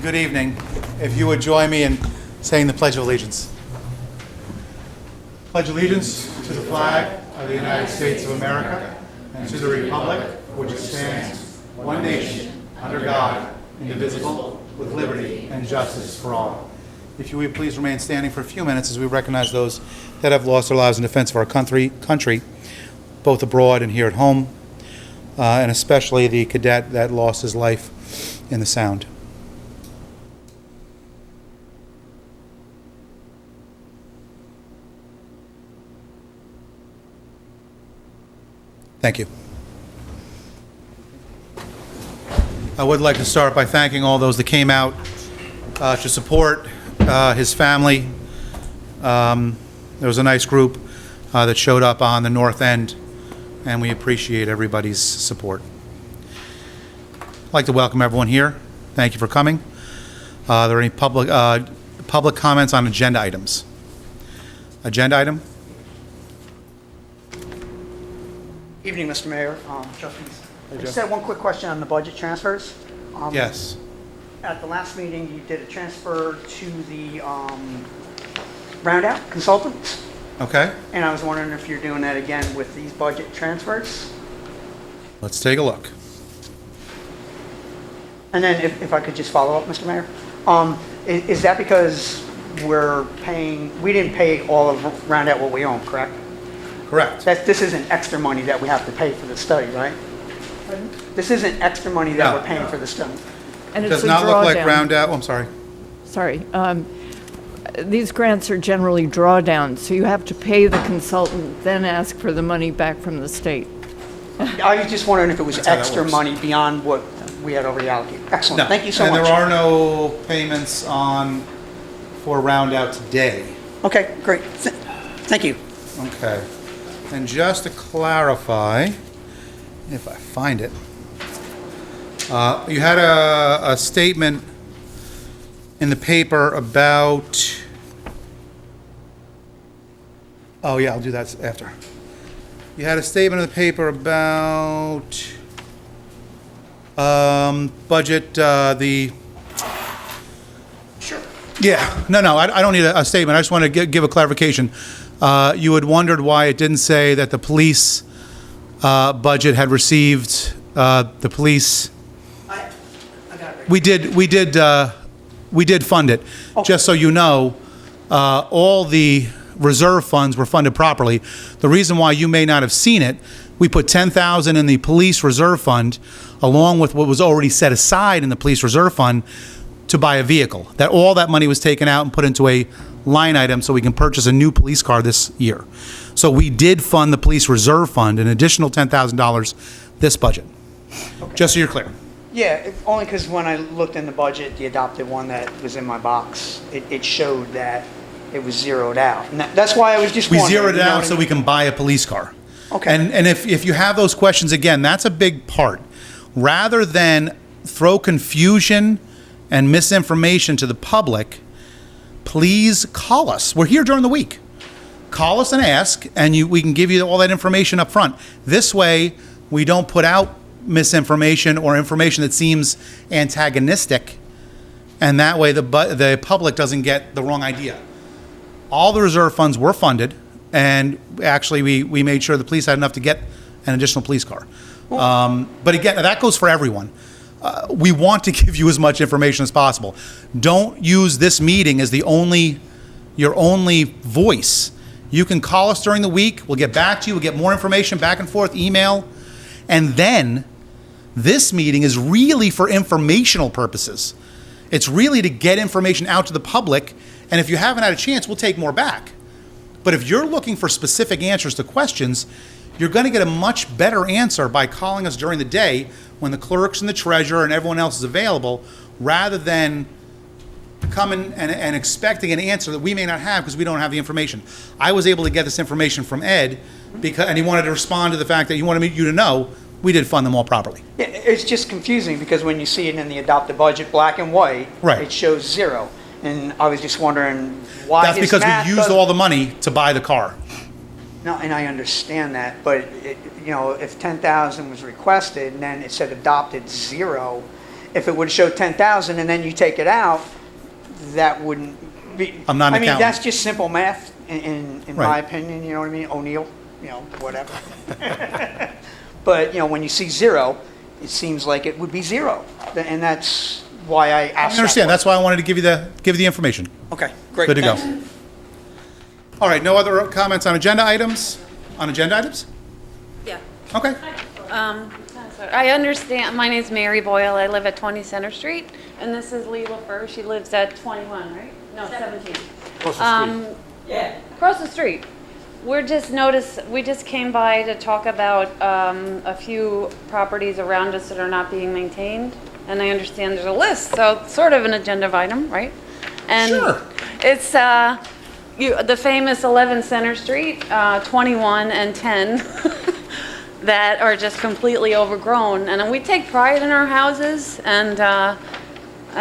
good evening. If you would join me in saying the Pledge of Allegiance. Pledge allegiance to the flag of the United States of America and to the republic which stands one nation under God, indivisible, with liberty and justice for all. If you would please remain standing for a few minutes as we recognize those that have lost their lives in defense of our country, both abroad and here at home, and especially the cadet that lost his life in the Sound. Thank you. I would like to start by thanking all those that came out to support his family. There was a nice group that showed up on the north end, and we appreciate everybody's support. I'd like to welcome everyone here. Thank you for coming. Are there any public comments on agenda items? Agenda item? Evening, Mr. Mayor, trustees. I just had one quick question on the budget transfers. Yes. At the last meeting, you did a transfer to the Roundout Consultants, Okay. and I was wondering if you're doing that again with these budget transfers. Let's take a look. And then if I could just follow up, Mr. Mayor, is that because we didn't pay all of Roundout what we own, correct? Correct. This isn't extra money that we have to pay for the study, right? This isn't extra money that No. we're paying for the study. And it's Does a not look like drawdown. Roundout. Oh, I'm sorry. Sorry. These grants are generally drawdowns, so you have to pay the consultant, then ask for the money back from the state. I was just wondering if it was That's how that extra works. money beyond what we had already allocated. Excellent, No. thank you so And much. there are no payments for Roundout today. Okay, great, thank you. Okay. And just to clarify, if I find it, you had a statement in the paper about, oh yeah, I'll do that after. You had a statement in the paper about budget, Sure. yeah, no, I don't need a statement. I just want to give a clarification. You had wondered why it didn't say that the police budget had received the police. I got it right. We did fund it. Okay. Just so you know, all the reserve funds were funded properly. The reason why you may not have seen it, we put $10,000 in the police reserve fund, along with what was already set aside in the police reserve fund to buy a vehicle. That all that money was taken out and put into a line item so we can purchase a new police car this year. So we did fund the police reserve fund an additional $10,000 this budget. Just so you're clear. Yeah, only because when I looked in the budget, the adopted one that was in my box, it showed that it was zeroed out. And that's why I was just We wondering. zeroed it you know out what I so we mean? can buy a police car. Okay. And if you have those questions, again, that's a big part. Rather than throw confusion and misinformation to the public, please call us. We're here during the week. Call us and ask, and we can give you all that information up front. This way, we don't put out misinformation or information that seems antagonistic, and that way the public doesn't get the wrong idea. All the reserve funds were funded, and actually we made sure the police had enough to get an additional police car. But again, that goes for everyone. We want to give you as much information as possible. Don't use this meeting as your only voice. You can call us during the week. We'll get back to you. We'll get more information back and forth, email. And then this meeting is really for informational purposes. It's really to get information out to the public. And if you haven't had a chance, we'll take more back. But if you're looking for specific answers to questions, you're going to get a much better answer by calling us during the day when the clerks and the treasurer and everyone else is available, rather than coming and expecting an answer that we may not have because we don't have the information. I was able to get this information from Ed and he wanted to respond to the fact that he wanted you to know we did fund them all properly. Yeah, it's just confusing because when you see it in the adopted budget, black and white, Right. it shows zero. And I was just wondering why That's his because math we used doesn't- all the money to buy the car. No, and I understand that, but if 10,000 was requested and then it said adopted zero, if it would show 10,000 and then you take it out, that wouldn't be. I'm not an I mean, accountant. that's just simple math in my Right. opinion, you know what I mean? O'Neill, whatever. But, when you see 0, it seems like it would be 0. And that's why I asked I understand. That's why I wanted to give you the information. Okay, great. Good to go. thanks. All right, no other comments on agenda items? On agenda items? Yeah. Okay. I understand, my name's Mary Boyle, I live at 20 Center Street, and this is Leela Fur, she lives at 21, right? No, 17. Across the street. We just came by to talk about a few properties around us that are not being maintained, and I understand there's a list, so it's sort of an agenda item, right? And Sure. it's the famous 11 Center Street, 21 and 10, that are just completely overgrown. And we take pride in our houses, and I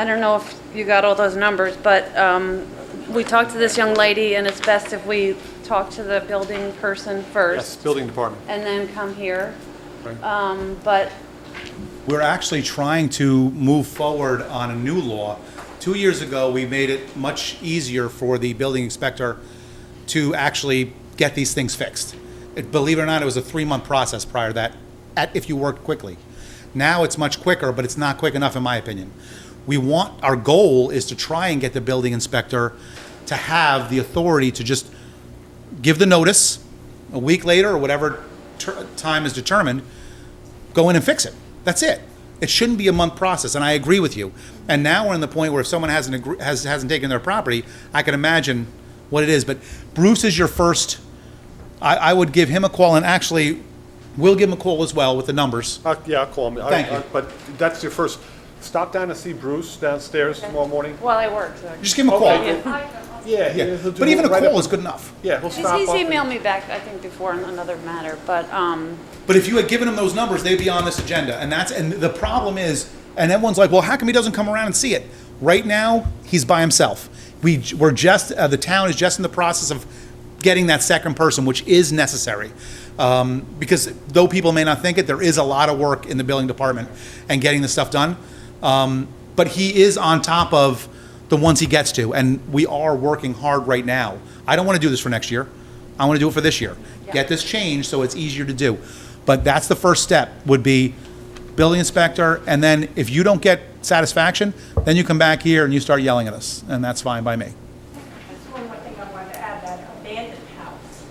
don't know if you got all those numbers, but we talked to this young lady, and it's best if we talk to the building person Yes, first building department. and then come here. Right. But We're actually trying to move forward on a new law. 2 years ago, we made it much easier for the building inspector to actually get these things fixed. Believe it or not, it was a 3-month process prior to that, if you worked quickly. Now it's much quicker, but it's not quick enough in my opinion. Our goal is to try and get the building inspector to have the authority to just give the notice a week later or whatever time is determined, go in and fix it. That's it. It shouldn't be a month process, and I agree with you. And now we're in the point where if someone hasn't taken their property, I can imagine what it is. But Bruce is your first. I would give him a call, and actually, we'll give him a call as well with the numbers. Yeah, I'll call him. Thank you. But that's your first, stop down to see Bruce downstairs tomorrow morning. while I work, so. Just give him a call. Okay. Yeah. Yeah. Yeah. he'll do But even a right call up- is good enough. Yeah, he'll stop He's up and- emailed me back, I think, before on another matter, but, But if you had given him those numbers, they'd be on this agenda. And the problem is, and everyone's like, well, how come he doesn't come around and see it? Right now, he's by himself. The town is just in the process of getting that second person, which is necessary. Because though people may not think it, there is a lot of work in the building department and getting the stuff done. But he is on top of the ones he gets to, and we are working hard right now. I don't want to do this for next year. I want to do it for this year. Get this changed so it's easier to do. But that's the first step, would be building inspector, and then if you don't get satisfaction, then you come back here and you start yelling at us, and that's fine by me. That's one more thing I wanted to add, that abandoned house.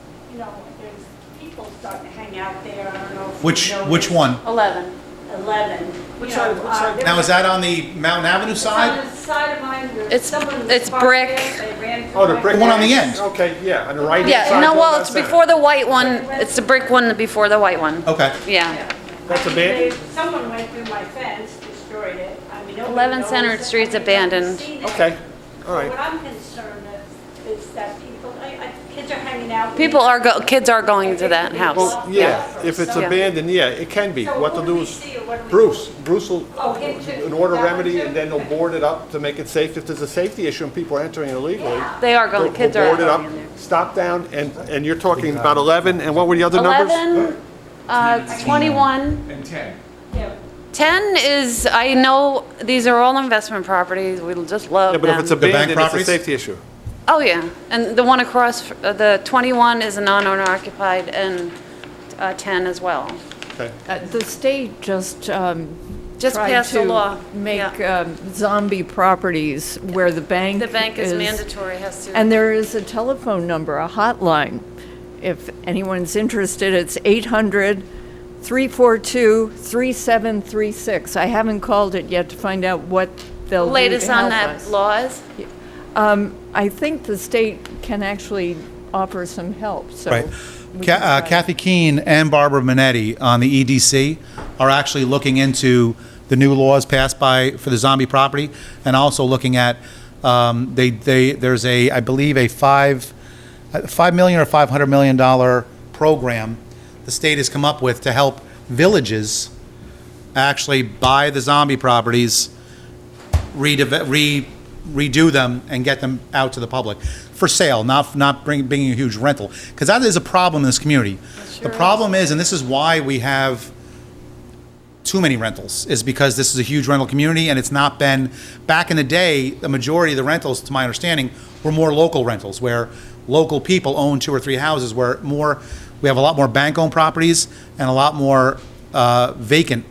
There's people starting to hang out there, I don't know if you Which noticed. one? 11. 11. Which side- which side? Now, is that on the Mountain Avenue It's on side? the side of mine, where It's- someone was it's parked brick. there, they ran Oh, the through brick The one on the end? Okay, yeah, on the right hand Yeah, side. no, going well, down it's center. before the white one. It's the brick one before the white one. Okay. Yeah. That's I mean, abandoned? Someone went through my fence, destroyed it. I mean, nobody 11 knows Center it. Street's I mean, I've abandoned. seen it. Okay, all right. What I'm concerned is that people, kids are hanging out. Kids are going to that house. Yeah, if it's Yeah. abandoned, yeah, it can be. So What who they'll do do we is, see or what do we- Bruce will, Oh, him too. an order That one remedy, too? and then they'll board it up to make it safe. If there's a safety issue and people are entering illegally, They are going, they'll kids are board it up, going in there. stop down, and you're talking about 11, and what were the other numbers? 11, 21. And 10. Yeah. 10 is, I know, these are all investment properties. We just love Yeah, but if it's them. bank abandoned, it's a properties? safety issue. Oh, yeah. And the one across, the 21 is a non-owner occupied, and 10 as well. Okay. The state just Just tried passed a law. to make Yeah. zombie properties where the bank The bank is mandatory, has to. And there is a telephone number, a hotline. If anyone's interested, it's 800-342-3736. I haven't called it yet to find out what they'll do to Latest on help that us. law is? I think the state can actually offer some help, so. Right. we can try. Kathy Keene and Barbara Minetti on the EDC are actually looking into the new laws passed for the zombie property, and also looking at, there's I believe a $5 million or $500 million program the state has come up with to help villages actually buy the zombie properties, redo them, and get them out to the public for sale, not bringing a huge rental, because that is a problem in this community. The problem is, and this is why we have too many rentals is because this is a huge rental community, and it's not been, back in the day, the majority of the rentals, to my understanding, were more local rentals, where local people own 2 or 3 houses, where we have a lot more bank-owned properties and a lot more vacant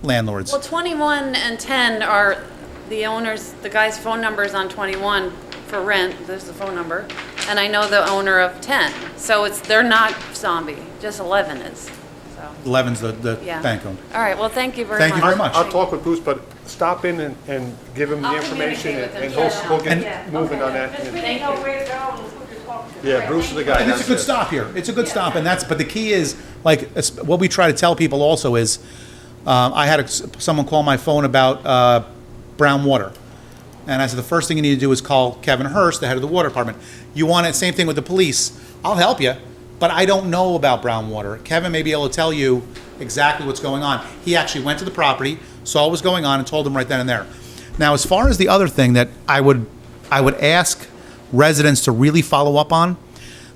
landlords. Well, 21 and 10 are the owners, the guy's phone number is on 21 for rent, there's the phone number, and I know the owner of 10. So they're not zombie, just 11 is, so, 11's the yeah. bank-owned. All right, well, thank you very much. Thank you very much. I'll talk with Bruce, but stop in and give him the I'll information, communicate with and him. he'll And- get moving on that. Just And- really know where to go and who to talk to. Yeah, Bruce is the guy. And it's a good stop here. It's a good stop, and but the key is, like, what we try to tell people also is, I had someone call my phone about brown water. And I said, the first thing you need to do is call Kevin Hurst, the head of the water department. You want it, same thing with the police. I'll help you, but I don't know about brown water. Kevin may be able to tell you exactly what's going on. He actually went to the property, saw what was going on, and told them right then and there. Now, as far as the other thing that I would ask residents to really follow up on,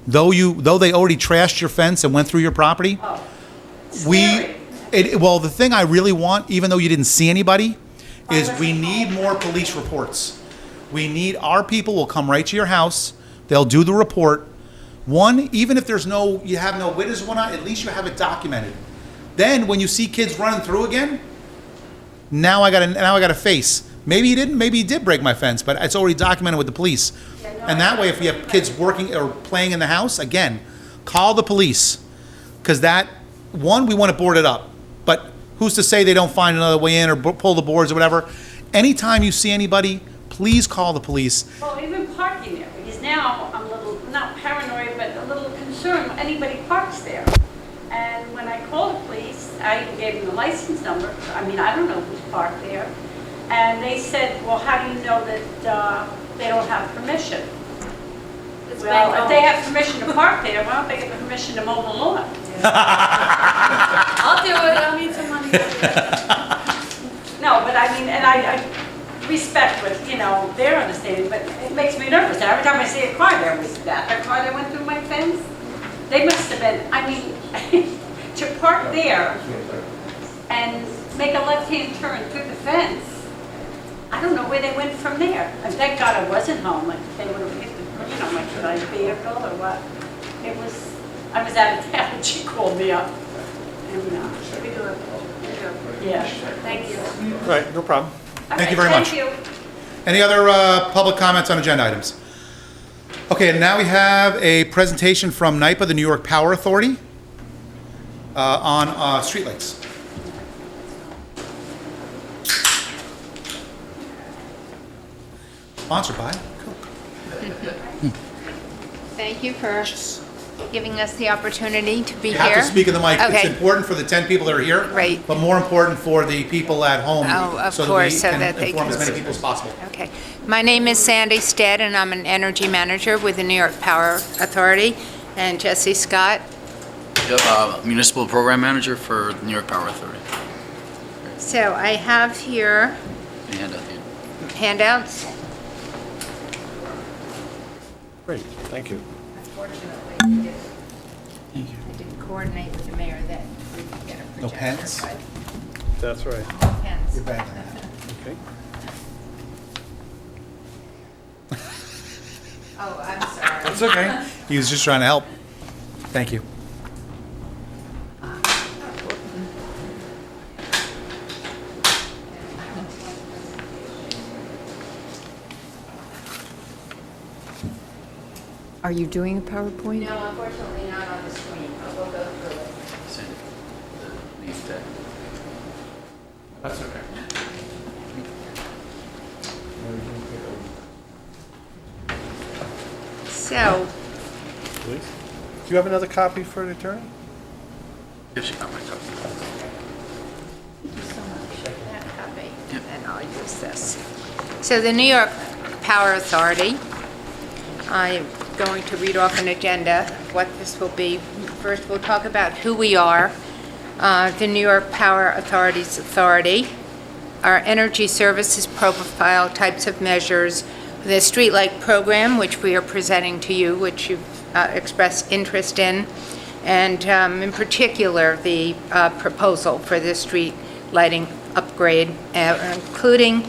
though they already trashed your fence and went through your property, well, the thing I really want, even though you didn't see anybody, is we need more police reports. Our people will come right to your house, they'll do the report. One, even if you have no witness or whatnot, at least you have it documented. Then, when you see kids running through again, now I got a face. Maybe he did break my fence, but it's already documented with the police. And that way, if you have kids working or playing in the house, again, call the police. Because we want to board it up. But who's to say they don't find another way in or pull the boards or whatever? Anytime you see anybody, please call the police. Well, even parking there, because now I'm a little, not paranoid, but a little concerned when anybody parks there. And when I called the police, I even gave them the license number. I mean, I don't know who's parked there. And they said, well, how do you know that they don't have permission? It's Well, bank if they owned. have permission to park there, why don't they get permission to mow the lawn? I'll do it, I'll need some money. No, but I mean, and I respect what, they're understanding, but it makes me nervous. Every time I see a car there, was that a car that went through my fence? They must have been, I mean, to park there and make a left-hand turn through the fence, I don't know where they went from there. And thank God I wasn't home, like they would have hit my vehicle or what. I was out of town, and she called me up. And, We do it. yeah. Thank you. All right, no problem. Thank you very much. Thank you. Any other public comments on agenda items? Okay, and now we have a presentation from NYPA, the New York Power Authority, on streetlights. Sponsored by Coke. Thank you for giving us the opportunity to be You here. have to speak in the mic. It's Okay. important for the 10 people that are here. Right. But more important for the people at home. Oh, of so course, so that that we they can inform can as many see. people as possible. Okay. My name is Sandy Stead, and I'm an energy manager with the New York Power Authority. And Jesse Scott. Municipal Program Manager for the New York Power Authority. So I have here Let me hand out the- handouts. Great, thank you. Unfortunately, I didn't coordinate with the mayor that we could get a No projector. pens? but That's right. no pens. You're bad on that. Okay. Oh, I'm sorry. It's okay. He was just trying to help. Thank you. Are you doing a PowerPoint? No, unfortunately not on the screen, but we'll go through it. Sandy, the name tag. That's okay. So, Please. Do you have another copy for the attorney? If she got my copy. that copy, Yep. and I'll use this. So the New York Power Authority, I'm going to read off an agenda of what this will be. First, we'll talk about who we are, the New York Power Authority's authority, our energy services profile, types of measures, the streetlight program, which we are presenting to you, which you've expressed interest in, and in particular, the proposal for the street lighting upgrade, including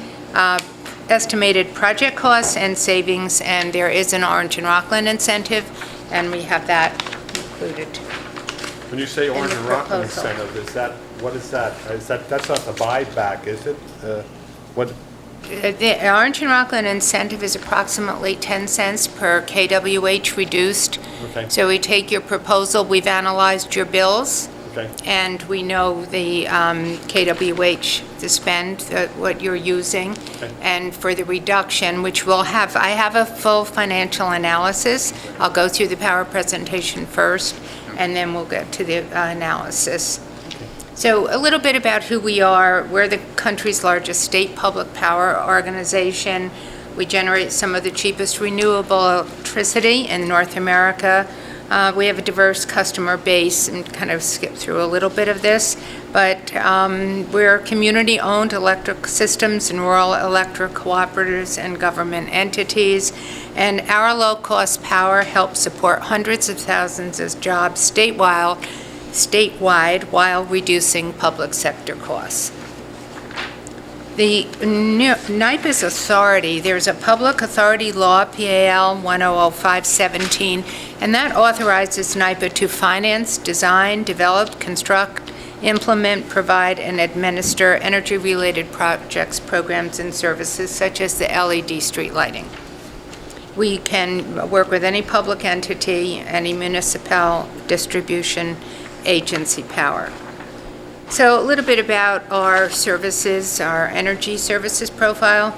estimated project costs and savings, and there is an Orange and Rockland incentive, and we have that included. When you say Orange and Rockland proposal. incentive, what is that? That's not the buyback, is it? What, The Orange and Rockland incentive is approximately 10 cents per kWh reduced. Okay. So we take your proposal, we've analyzed your bills, okay, and we know the kWh to spend, what you're using. Okay. And for the reduction, which we'll have, I have a full financial analysis. I'll go through the power presentation first, and then we'll get to the analysis. So a little bit about who we are. We're the country's largest state public power organization. We generate some of the cheapest renewable electricity in North America. We have a diverse customer base, and kind of skip through a little bit of this, but we're community-owned electric systems and rural electric cooperatives and government entities, and our low-cost power helps support hundreds of thousands of jobs statewide while reducing public sector costs. The NYPA's authority, there's a Public Authority Law, PAL 100517, and that authorizes NYPA to finance, design, develop, construct, implement, provide, and administer energy-related projects, programs, and services such as the LED street lighting. We can work with any public entity, any municipal distribution agency power. So a little bit about our services, our energy services profile.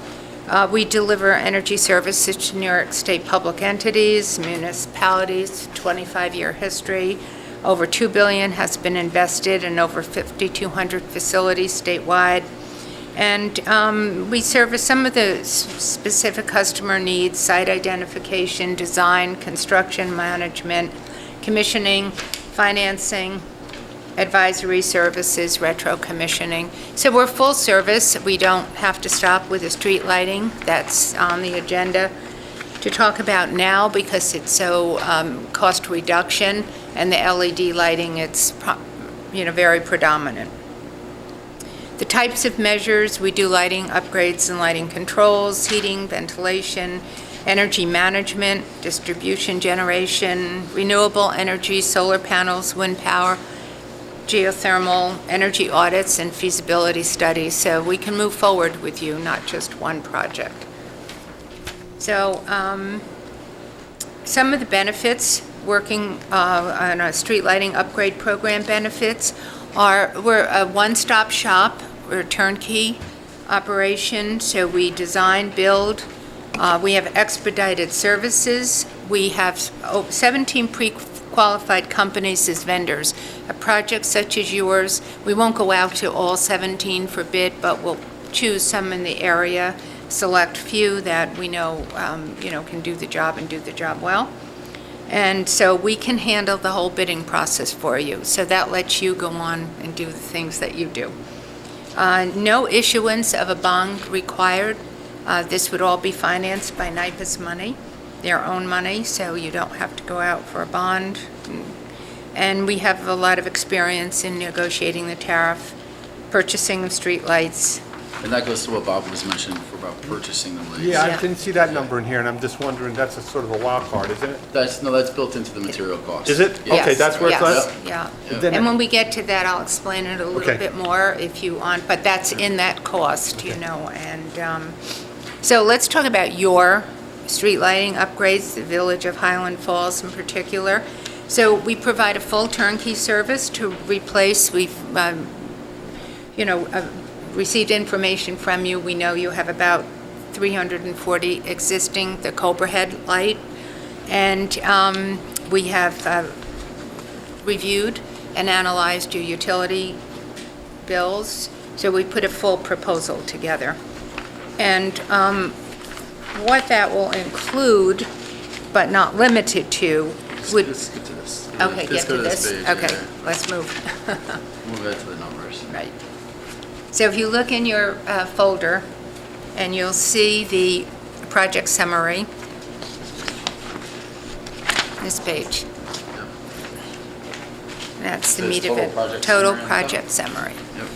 We deliver energy services to New York State public entities, municipalities, 25-year history. Over $2 billion has been invested in over 5,200 facilities statewide. And we service some of the specific customer needs: site identification, design, construction management, commissioning, financing, advisory services, retro commissioning. So we're full service. We don't have to stop with the street lighting. That's on the agenda to talk about now because it's so cost reduction, and the LED lighting, it's very predominant. The types of measures, we do lighting upgrades and lighting controls, heating, ventilation, energy management, distribution generation, renewable energy, solar panels, wind power, geothermal, energy audits, and feasibility studies, so we can move forward with you, not just one project. So some of the benefits working on a street lighting upgrade program benefits are we're a one-stop shop, we're a turnkey operation, so we design, build, we have expedited services, we have 17 pre-qualified companies as vendors. A project such as yours, we won't go out to all 17 for bid, but we'll choose some in the area, select few that we know, can do the job and do the job well. And so we can handle the whole bidding process for you. So that lets you go on and do the things that you do. No issuance of a bond required. This would all be financed by NYPA's money, their own money, so you don't have to go out for a bond. And we have a lot of experience in negotiating the tariff, purchasing of streetlights. And that goes to what Bob was mentioning about purchasing the lights. yeah, I Yeah. didn't see that number in here, and I'm just wondering, that's a sort of a wild card, isn't it? That's built into the material cost. Is it? Yeah. Okay, that's where it's Yes, at? yeah. Then- And when we get to that, I'll explain it a little Okay. bit more if you want, but that's in that cost, and, so let's talk about your street lighting upgrades, the Village of Highland Falls in particular. So we provide a full turnkey service to replace, we've, received information from you. We know you have about 340 existing, the Cobra Head light, and we have reviewed and analyzed your utility bills, so we put a full proposal together. And what that will include, but not limited to, would... Let's get to this. Okay, Let's get go to this. page, Okay, yeah. let's move. Move that to the numbers. Right. So if you look in your folder, and you'll see the project summary, this page. That's the Says meat of total it. project Total summary on top? project summary. Yep.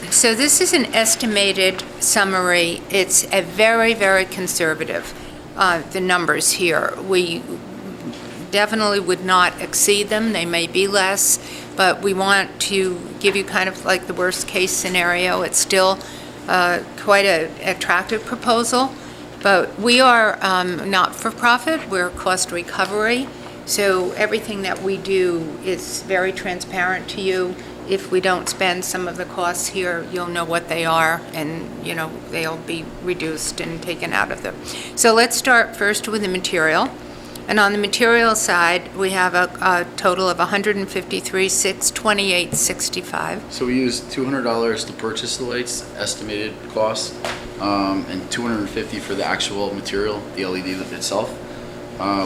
So this is an estimated summary. It's a very, very conservative, the numbers here. We definitely would not exceed them. They may be less, but we want to give you kind of like the worst-case scenario. It's still quite an attractive proposal, but we are not-for-profit. We're cost recovery, so everything that we do is very transparent to you. If we don't spend some of the costs here, you'll know what they are, and, they'll be reduced and taken out of them. So let's start first with the material. And on the material side, we have a total of $153,628.65. So we use $200 to purchase the lights, estimated cost, and $250 for the actual material, the LED itself.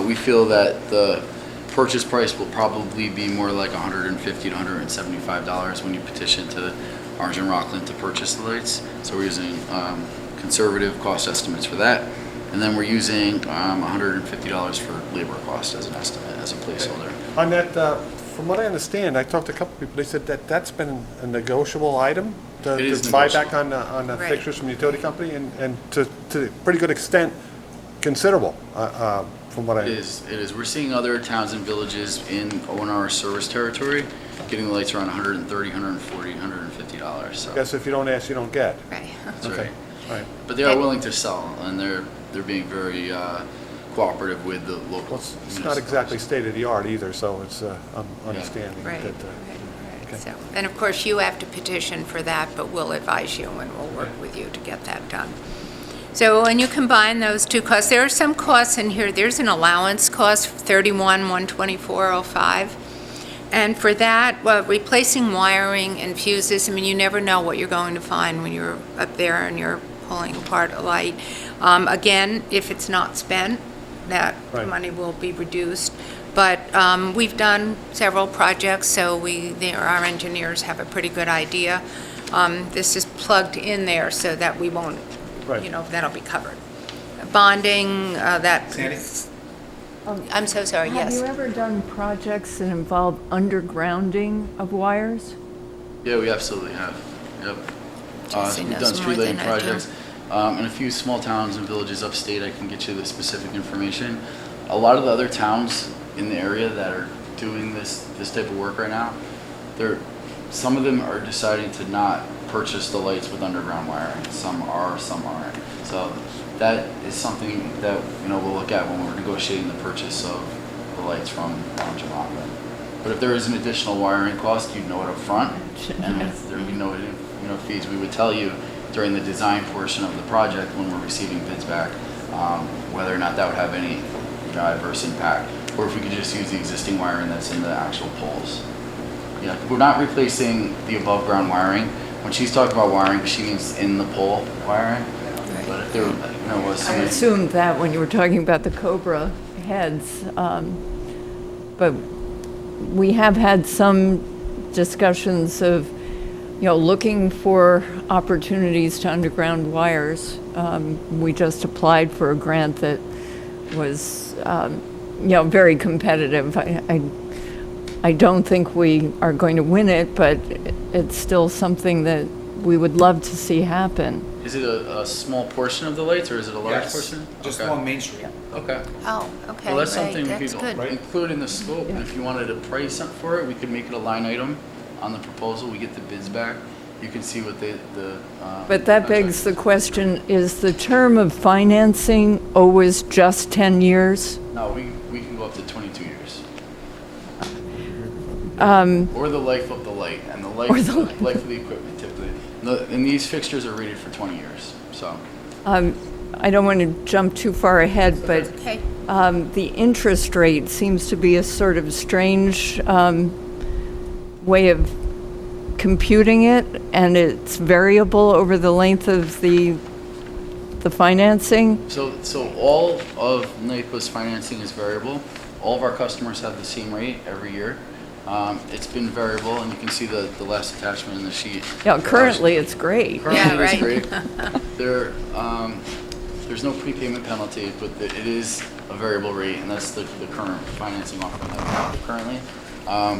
We feel that the purchase price will probably be more like $150 to $175 when you petition to Orange and Rockland to purchase the lights. So we're using conservative cost estimates for that. And then we're using $150 for labor cost as an estimate, as a placeholder. On that, from what I understand, I talked to a couple people, they said that that's been a negotiable item to It is buy back negotiable. on the Right. fixtures from the utility company, and to a pretty good extent, considerable, from what I. It is. We're seeing other towns and villages in our service territory getting the lights around $130, $140, $150. So I guess if you don't ask, you don't get. Right. that's Okay. right. All right. But they are willing to sell, and they're being very cooperative with the local. Well, it's not exactly state-of-the-art either, so it's, I'm understanding Right, that. right. okay. So, and of course, you have to petition for that, but we'll advise you and we'll work with you to get that done. So when you combine those two costs, there are some costs in here. There's an allowance cost, $31,124.05. And for that, replacing wiring and fuses, I mean, you never know what you're going to find when you're up there and you're pulling apart a light. Again, if it's not spent, that Right. money will be reduced. But we've done several projects, so our engineers have a pretty good idea. This is plugged in there so that we won't, Right. that'll be covered. Bonding, that. Sandy? I'm so sorry, Have yes. you ever done projects that involve undergrounding of wires? Yeah, we absolutely have. Yep. Jesse We've knows done street more lighting than I do. projects. In a few small towns and villages upstate, I can get you the specific information. A lot of the other towns in the area that are doing this type of work right now, some of them are deciding to not purchase the lights with underground wiring. Some are, some aren't. So that is something that we'll look at when we're negotiating the purchase of the lights from Orange and Rockland. But if there is an additional wiring cost, you'd know it up front, and if there would be no fees, we would tell you during the design portion of the project when we're receiving bids back, whether or not that would have any adverse impact, or if we could just use the existing wiring that's in the actual poles. Yeah, we're not replacing the above ground wiring. When she's talking about wiring, she means in the pole wiring. But if there was I some. assumed that when you were talking about the Cobra heads, but we have had some discussions of, looking for opportunities to underground wires. We just applied for a grant that was, very competitive. I don't think we are going to win it, but it's still something that we would love to see happen. Is it a small portion of the lights, or is it a large portion? Just Okay. along Main Street. Okay. Oh, okay, Well, that's right, something we that's could good. include in the scope, and if you wanted a price up for it, we could make it a line item on the proposal. We get the bids back. You can see what the. But that begs the question, is the term of financing always just 10 years? No, we can go up to 22 years. Um, Or the life of the light, and the life Or the life of the equipment typically. And these fixtures are rated for 20 years, so. I don't want to jump too far ahead, but Okay, the interest rate seems to be a sort of strange way of computing it, and it's variable over the length of the financing. So all of NYPA's financing is variable. All of our customers have the same rate every year. It's been variable, and you can see the last attachment in the sheet. Yeah, currently it's great. Currently, Yeah, it's right. great. There's no prepayment penalty, but it is a variable rate, and that's the current financing offering that we have currently.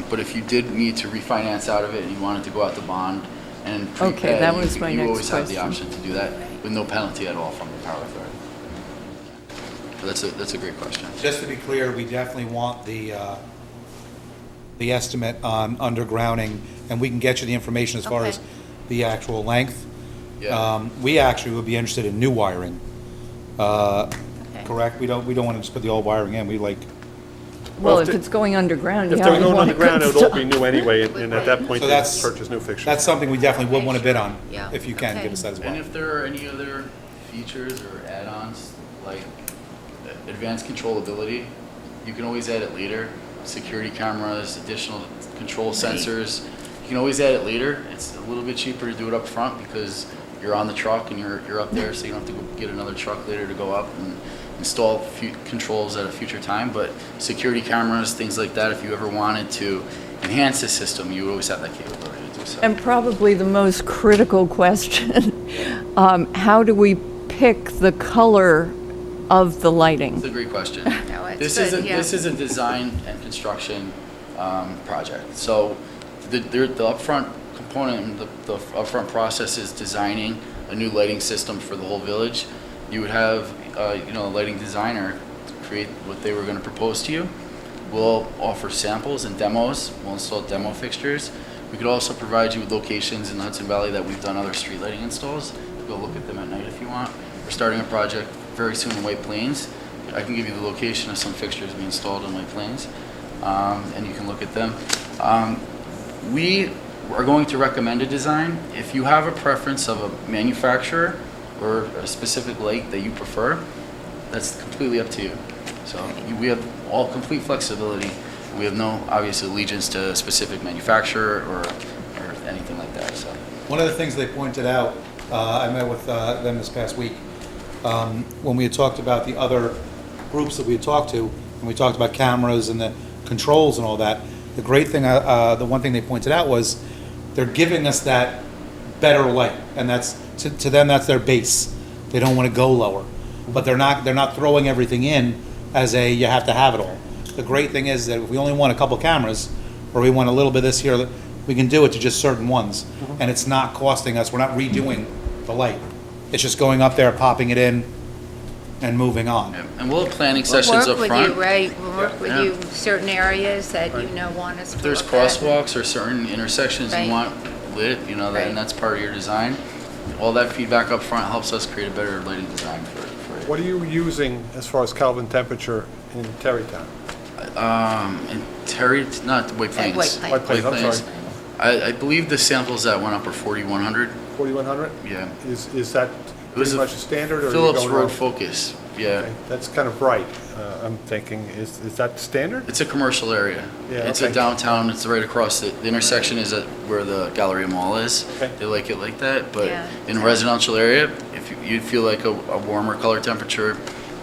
But if you did need to refinance out of it and you wanted to go out to bond, And Okay, prepaid, that was my you next always have the question. option to do that with no penalty at all from the Power Authority. But that's a great question. Just to be clear, we definitely want the estimate on undergrounding, and we can get you the information as far Okay. as the actual length. Yeah. We actually would be interested in new wiring. Okay. Correct? We don't want to just put the old wiring in. We like, Well, if if the- it's going underground, If yeah. they're we going want it underground, it good would all stuff. be new anyway, and at that point, So they that's- purchase new fixtures. that's something we definitely would want to bid on, Yeah. if you can, Okay. give us that as well. And if there are any other features or add-ons, like advanced controllability, you can always add it later. Security cameras, additional control sensors, you can always add it later. It's a little bit cheaper to do it up front because you're on the truck and you're up there, so you don't have to go get another truck later to go up and install controls at a future time. But security cameras, things like that, if you ever wanted to enhance the system, you always have that capability to do so. And probably the most critical question, how do we pick the color of the lighting? That's a great question. No, it's This is good, yeah. this is a design and construction project. So the upfront component, the upfront process is designing a new lighting system for the whole village. You would have, a lighting designer create what they were going to propose to you. We'll offer samples and demos. We'll install demo fixtures. We could also provide you with locations in the Hudson Valley that we've done other street lighting installs. Go look at them at night if you want. We're starting a project very soon in White Plains. I can give you the location of some fixtures we installed in White Plains, and you can look at them. We are going to recommend a design. If you have a preference of a manufacturer or a specific light that you prefer, that's completely up to you. So we have all complete flexibility. We have no obvious allegiance to a specific manufacturer or anything like that. So One of the things they pointed out, I met with them this past week, when we had talked about the other groups that we had talked to, and we talked about cameras and the controls and all that, the great thing, the one thing they pointed out was they're giving us that better light, and that's, to them, that's their base. They don't want to go lower, but they're not throwing everything in as you have to have it all. The great thing is that if we only want a couple cameras, or we want a little bit of this here, we can do it to just certain ones, and it's not costing us, we're not redoing the light. It's just going up there, popping it in, and moving on. and we'll have planning We'll sessions up work with front. you, right? We'll work with Yeah. you, certain areas that want us to If there's look at. crosswalks or certain intersections Right. you want lit, Right. and that's part of your design. All that feedback up front helps us create a better lighting design for you. What are you using as far as Kelvin temperature in Terrytown? And Terry, not White Plains. White Plains. White Plains, I'm sorry. I believe the samples that went up are 4,100. 4,100? Yeah. Is that It was pretty much a standard, or are you Phillips going Road around? Focus. Yeah. Okay, that's kind of bright, I'm thinking. Is that standard? It's a commercial area. Yeah, It's okay. a downtown, it's right across the intersection is at where the Galleria Mall is. Okay. They like it like that, but Yeah. in a residential area, if you'd feel like a warmer color temperature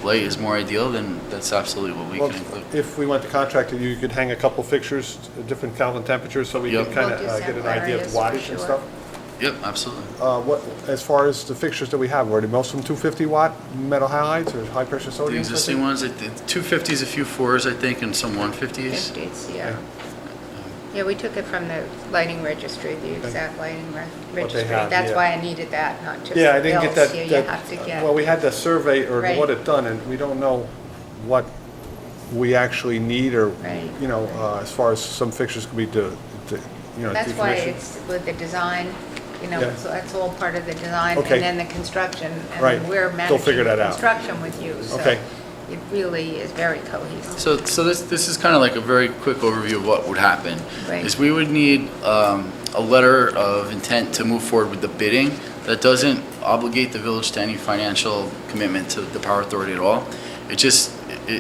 light is more ideal, then that's absolutely what we Well, can include. if we went to contractor, you could hang a couple fixtures, different Kelvin temperatures, so we Yep. can kind We'll do of get an sample idea of areas for wattage and sure. stuff. Yep, absolutely. What, as far as the fixtures that we have, are they most of them 250 watt metal halides or high pressure The sodium? existing ones, 250s, a few 4s, I think, and some 150s. 50s, yeah. Yeah, we took it from the lighting registry, the exact lighting registry. have, That's yeah. why I needed that, not just Yeah, I didn't get bills. that. Yeah, you that- have to get. Well, we had the survey or Right. what it done, and we don't know what we actually need or, Right. as far as some fixtures could be, That's why decommissioned. it's with the design, Yeah. so that's all part of the design. Okay. And then the construction. And Right. then we're They'll managing figure the that out. construction with you. So Okay. it really is very cohesive. So this is kind of like a very quick overview of what would happen. Right. Is we would need a letter of intent to move forward with the bidding that doesn't obligate the village to any financial commitment to the Power Authority at all. It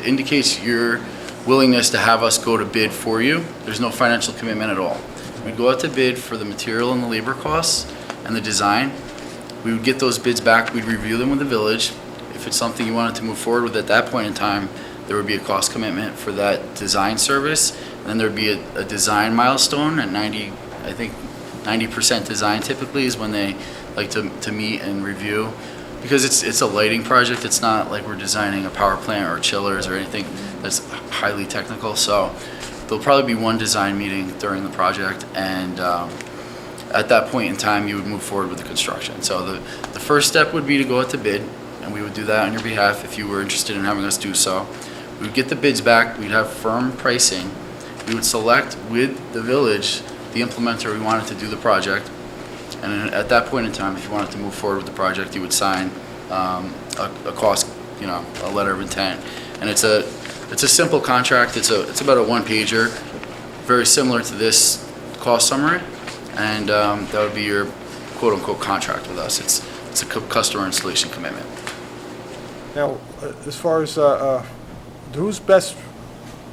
indicates your willingness to have us go to bid for you. There's no financial commitment at all. We'd go out to bid for the material and the labor costs and the design. We would get those bids back, we'd review them with the village. If it's something you wanted to move forward with at that point in time, there would be a cost commitment for that design service. And then there'd be a design milestone at 90% design typically is when they like to meet and review. Because it's a lighting project, it's not like we're designing a power plant or chillers or anything that's highly technical. So there'll probably be one design meeting during the project, and at that point in time, you would move forward with the construction. So the first step would be to go out to bid, and we would do that on your behalf if you were interested in having us do so. We would get the bids back, we'd have firm pricing. We would select with the village the implementer we wanted to do the project. And then at that point in time, if you wanted to move forward with the project, you would sign a cost, a letter of intent. And it's a simple contract. It's about a one-pager, very similar to this cost summary. And that would be your quote-unquote contract with us. It's a customer installation commitment. Now, as far as, who's best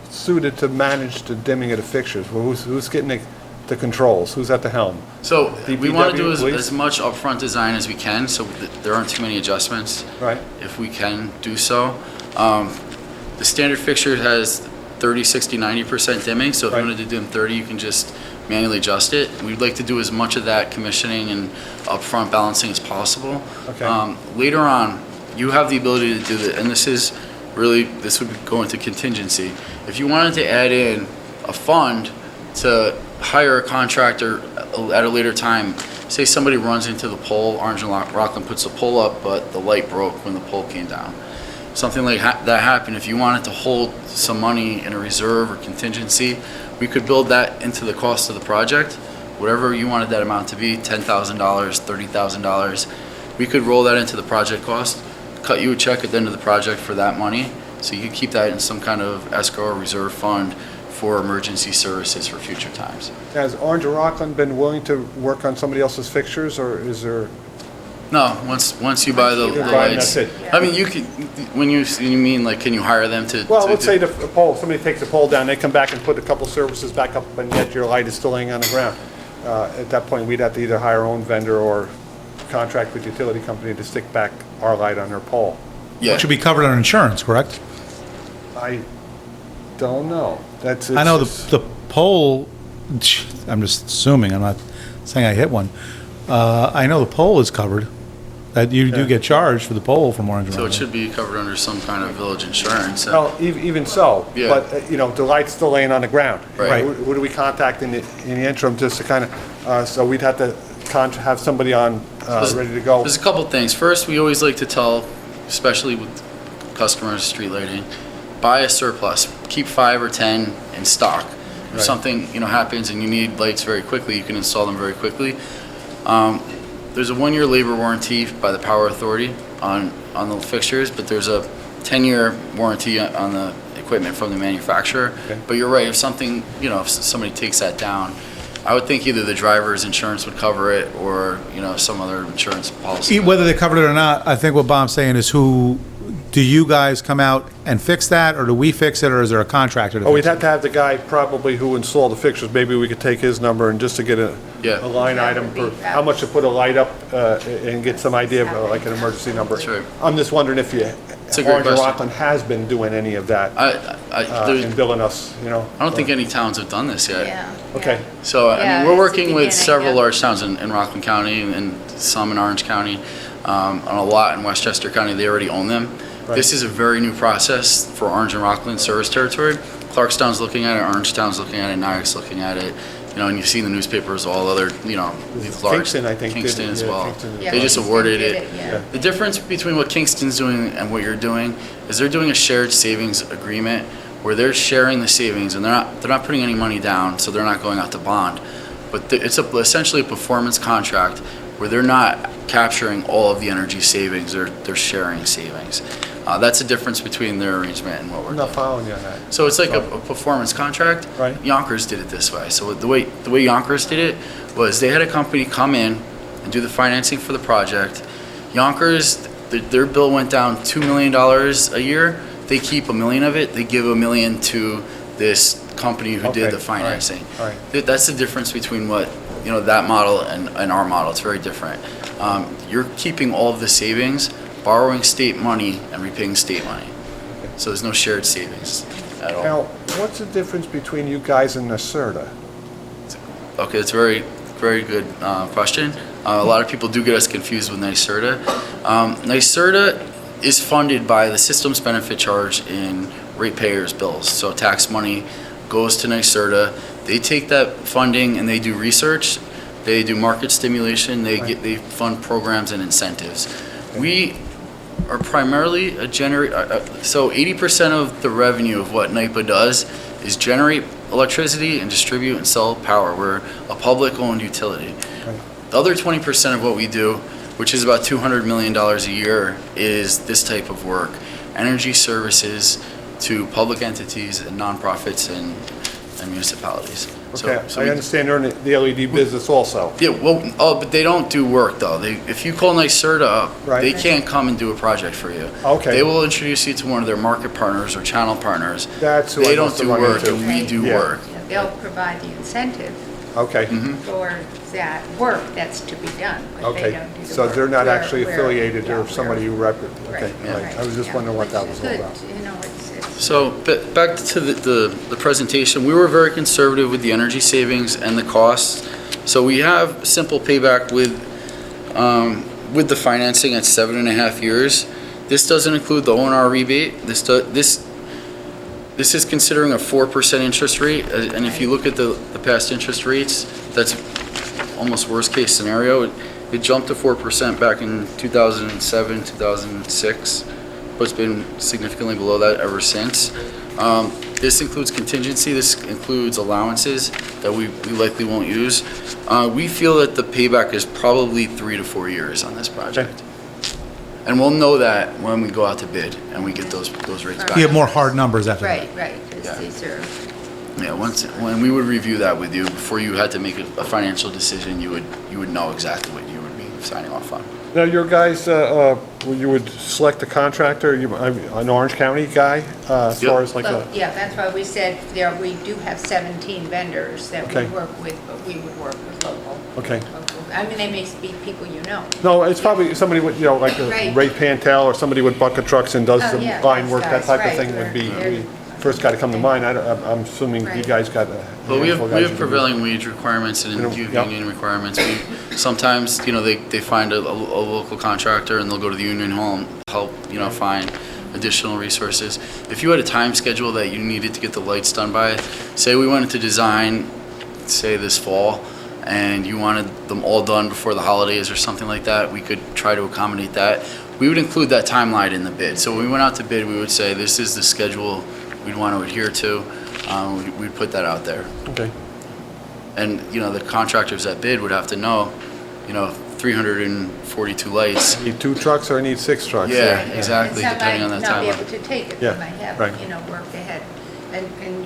suited to manage the dimming of the fixtures? Well, who's getting the controls? Who's at the helm? So we want to do DPW, police? as much upfront design as we can, so there aren't too many adjustments. Right. If we can do so. The standard fixture has 30, 60, 90% dimming, so if you Right. wanted to dim 30, you can just manually adjust it. We'd like to do as much of that commissioning and upfront balancing as possible. Okay. Later on, you have the ability to do that, and this would go into contingency. If you wanted to add in a fund to hire a contractor at a later time, say somebody runs into the pole, Orange and Rockland puts the pole up, but the light broke when the pole came down. Something like that happened, if you wanted to hold some money in a reserve or contingency, we could build that into the cost of the project. Whatever you wanted that amount to be, $10,000, $30,000, we could roll that into the project cost, cut you a check at the end of the project for that money, so you could keep that in some kind of escrow or reserve fund for emergency services for future times. Has Orange and Rockland been willing to work on somebody else's fixtures, or is there? No, once you buy the You buy them, lights. that's it. I mean, you could, when you mean like, can you hire them to? Well, to let's do- say the pole, somebody takes the pole down, they come back and put a couple services back up, and yet your light is still laying on the ground. At that point, we'd have to either hire our own vendor or contract with the utility company to stick back our light on their pole. Yeah. It should be covered under insurance, correct? I don't know. I know the pole, I'm just assuming, I'm not saying I hit one. I know the pole is covered, that you do Yeah. get charged for the pole from Orange and So it Rockland. should be covered under some kind of village insurance. Well, even so, Yeah. but, the light's still laying on the ground. Right. Who do we contact in the interim, just to kind of, so we'd have to have somebody on, ready to go? There's a couple things. First, we always like to tell, especially with customers, street lighting, buy a surplus. Keep 5 or 10 in stock. If Right. something happens and you need lights very quickly, you can install them very quickly. There's a 1-year labor warranty by the Power Authority on the fixtures, but there's a 10-year warranty on the equipment from the manufacturer. Okay. But you're right, if something, if somebody takes that down, I would think either the driver's insurance would cover it or, some other insurance policy. Whether they covered it or not, I think what Bob's saying is do you guys come out and fix that, or do we fix it, or is there a contractor to Oh, we'd fix it? have to have the guy probably who installed the fixtures, maybe we could take his number and just to get a Yeah. line That item would for be how much to put a light up, and get some idea of like an emergency number. That's right. I'm just wondering if a great Orange and question. Rockland has been doing any of that, There's- and billing us, I don't think any towns have done this yet. Yeah. Okay. So, I Yeah, mean, we're it's the working with beginning, several yeah. large towns in Rockland County and some in Orange County, on a lot in Westchester County. They already own them. Right. This is a very new process for Orange and Rockland service territory. Clarkstown's looking at it, Orangetown's looking at it, Nyack's looking at it. And you see in the newspapers all other, these large. Kingston, I think, did it. Kingston as Yeah, well. Kingston Yeah, They just Kingston awarded did it. it, yeah. The difference between what Kingston's doing and what you're doing is they're doing a shared savings agreement where they're sharing the savings and they're not putting any money down, so they're not going out to bond. But it's essentially a performance contract where they're not capturing all of the energy savings, they're sharing savings. That's the difference between their arrangement and what we're I'm doing. not following you on that. So it's like a performance contract. Right. Yonkers did it this way. So the way Yonkers did it was they had a company come in and do the financing for the project. Yonkers, their bill went down $2 million a year. They keep $1 million of it. They give $1 million to this company who Okay, did the all right, financing. all right. That's the difference between what, that model and our model. It's very different. You're keeping all of the savings, borrowing state money and repaying state money. So there's no shared savings at all. Now, what's the difference between you guys and NYSERDA? Okay, that's a very, very good question. A lot of people do get us confused with NYSERDA. NYSERDA is funded by the Systems Benefit Charge in ratepayers' bills. So tax money goes to NYSERDA. They take that funding and they do research. They do market stimulation. They fund programs and incentives. We are primarily a so 80% of the revenue of what NYPA does is generate electricity and distribute and sell power. We're a public-owned utility. The other 20% of what we do, which is about $200 million a year, is this type of work. Energy services to public entities and nonprofits and municipalities. Okay, So I we- understand they're in the LED business also. Yeah, well, but they don't do work though. If you call NYSERDA up, Right. they can't come and do a project for you. Okay. They will introduce you to one of their market partners or channel partners. That's who I They don't must have do run work into. and we do Yeah. work. They'll provide the incentive Okay, for that work that's to be done, but they okay. don't do the So work. they're not We're- actually we're- affiliated, yeah, they're somebody who we're- okay. Right, Right. I was just yeah, wondering what that which was is all good. about. You know, it's So back to the presentation, we were very conservative with the energy savings and the costs. So we have simple payback with the financing at 7.5 years. This doesn't include the O&R rebate. This is considering a 4% interest rate, and if you look at the past interest rates, that's almost worst case scenario. It jumped to 4% back in 2007, 2006, but it's been significantly below that ever since. This includes contingency, this includes allowances that we likely won't use. We feel that the payback is probably 3 to 4 years on this project. And we'll know that when we go out to bid and we get those rates back. You have more hard numbers after that. right, because Yeah. these are, Yeah, when we would review that with you, before you had to make a financial decision, you would know exactly what you would be signing off on. Now, your guys, you would select a contractor, an Orange County guy, as Yep. far as like well, a, yeah, that's why we said there, we do have 17 vendors that we Okay. work with, but we would work with local. Okay. I mean, they may be people you know. no, it's probably somebody with, like a Right. Ray Pantel or somebody with bucket trucks and does Oh, the yeah, line those work, that guys, type of right, thing would be, they're- first guy to come to mind. I'm assuming you Right. guys got a But we handful of have guys who do- prevailing wage requirements and Yep. union requirements. Sometimes, they find a local contractor and they'll go to the union hall and help, find additional resources. If you had a time schedule that you needed to get the lights done by, say we wanted to design, say this fall, and you wanted them all done before the holidays or something like that, we could try to accommodate that. We would include that timeline in the bid. So when we went out to bid, we would say, this is the schedule we'd want to adhere to. We'd put that out there. Okay, And, the contractors that bid would have to know, 342 lights. need 2 trucks or I need 6 trucks? Yeah, exactly, And depending on some that might not be timeline. able to take it, Yeah, they might have, right. worked ahead, and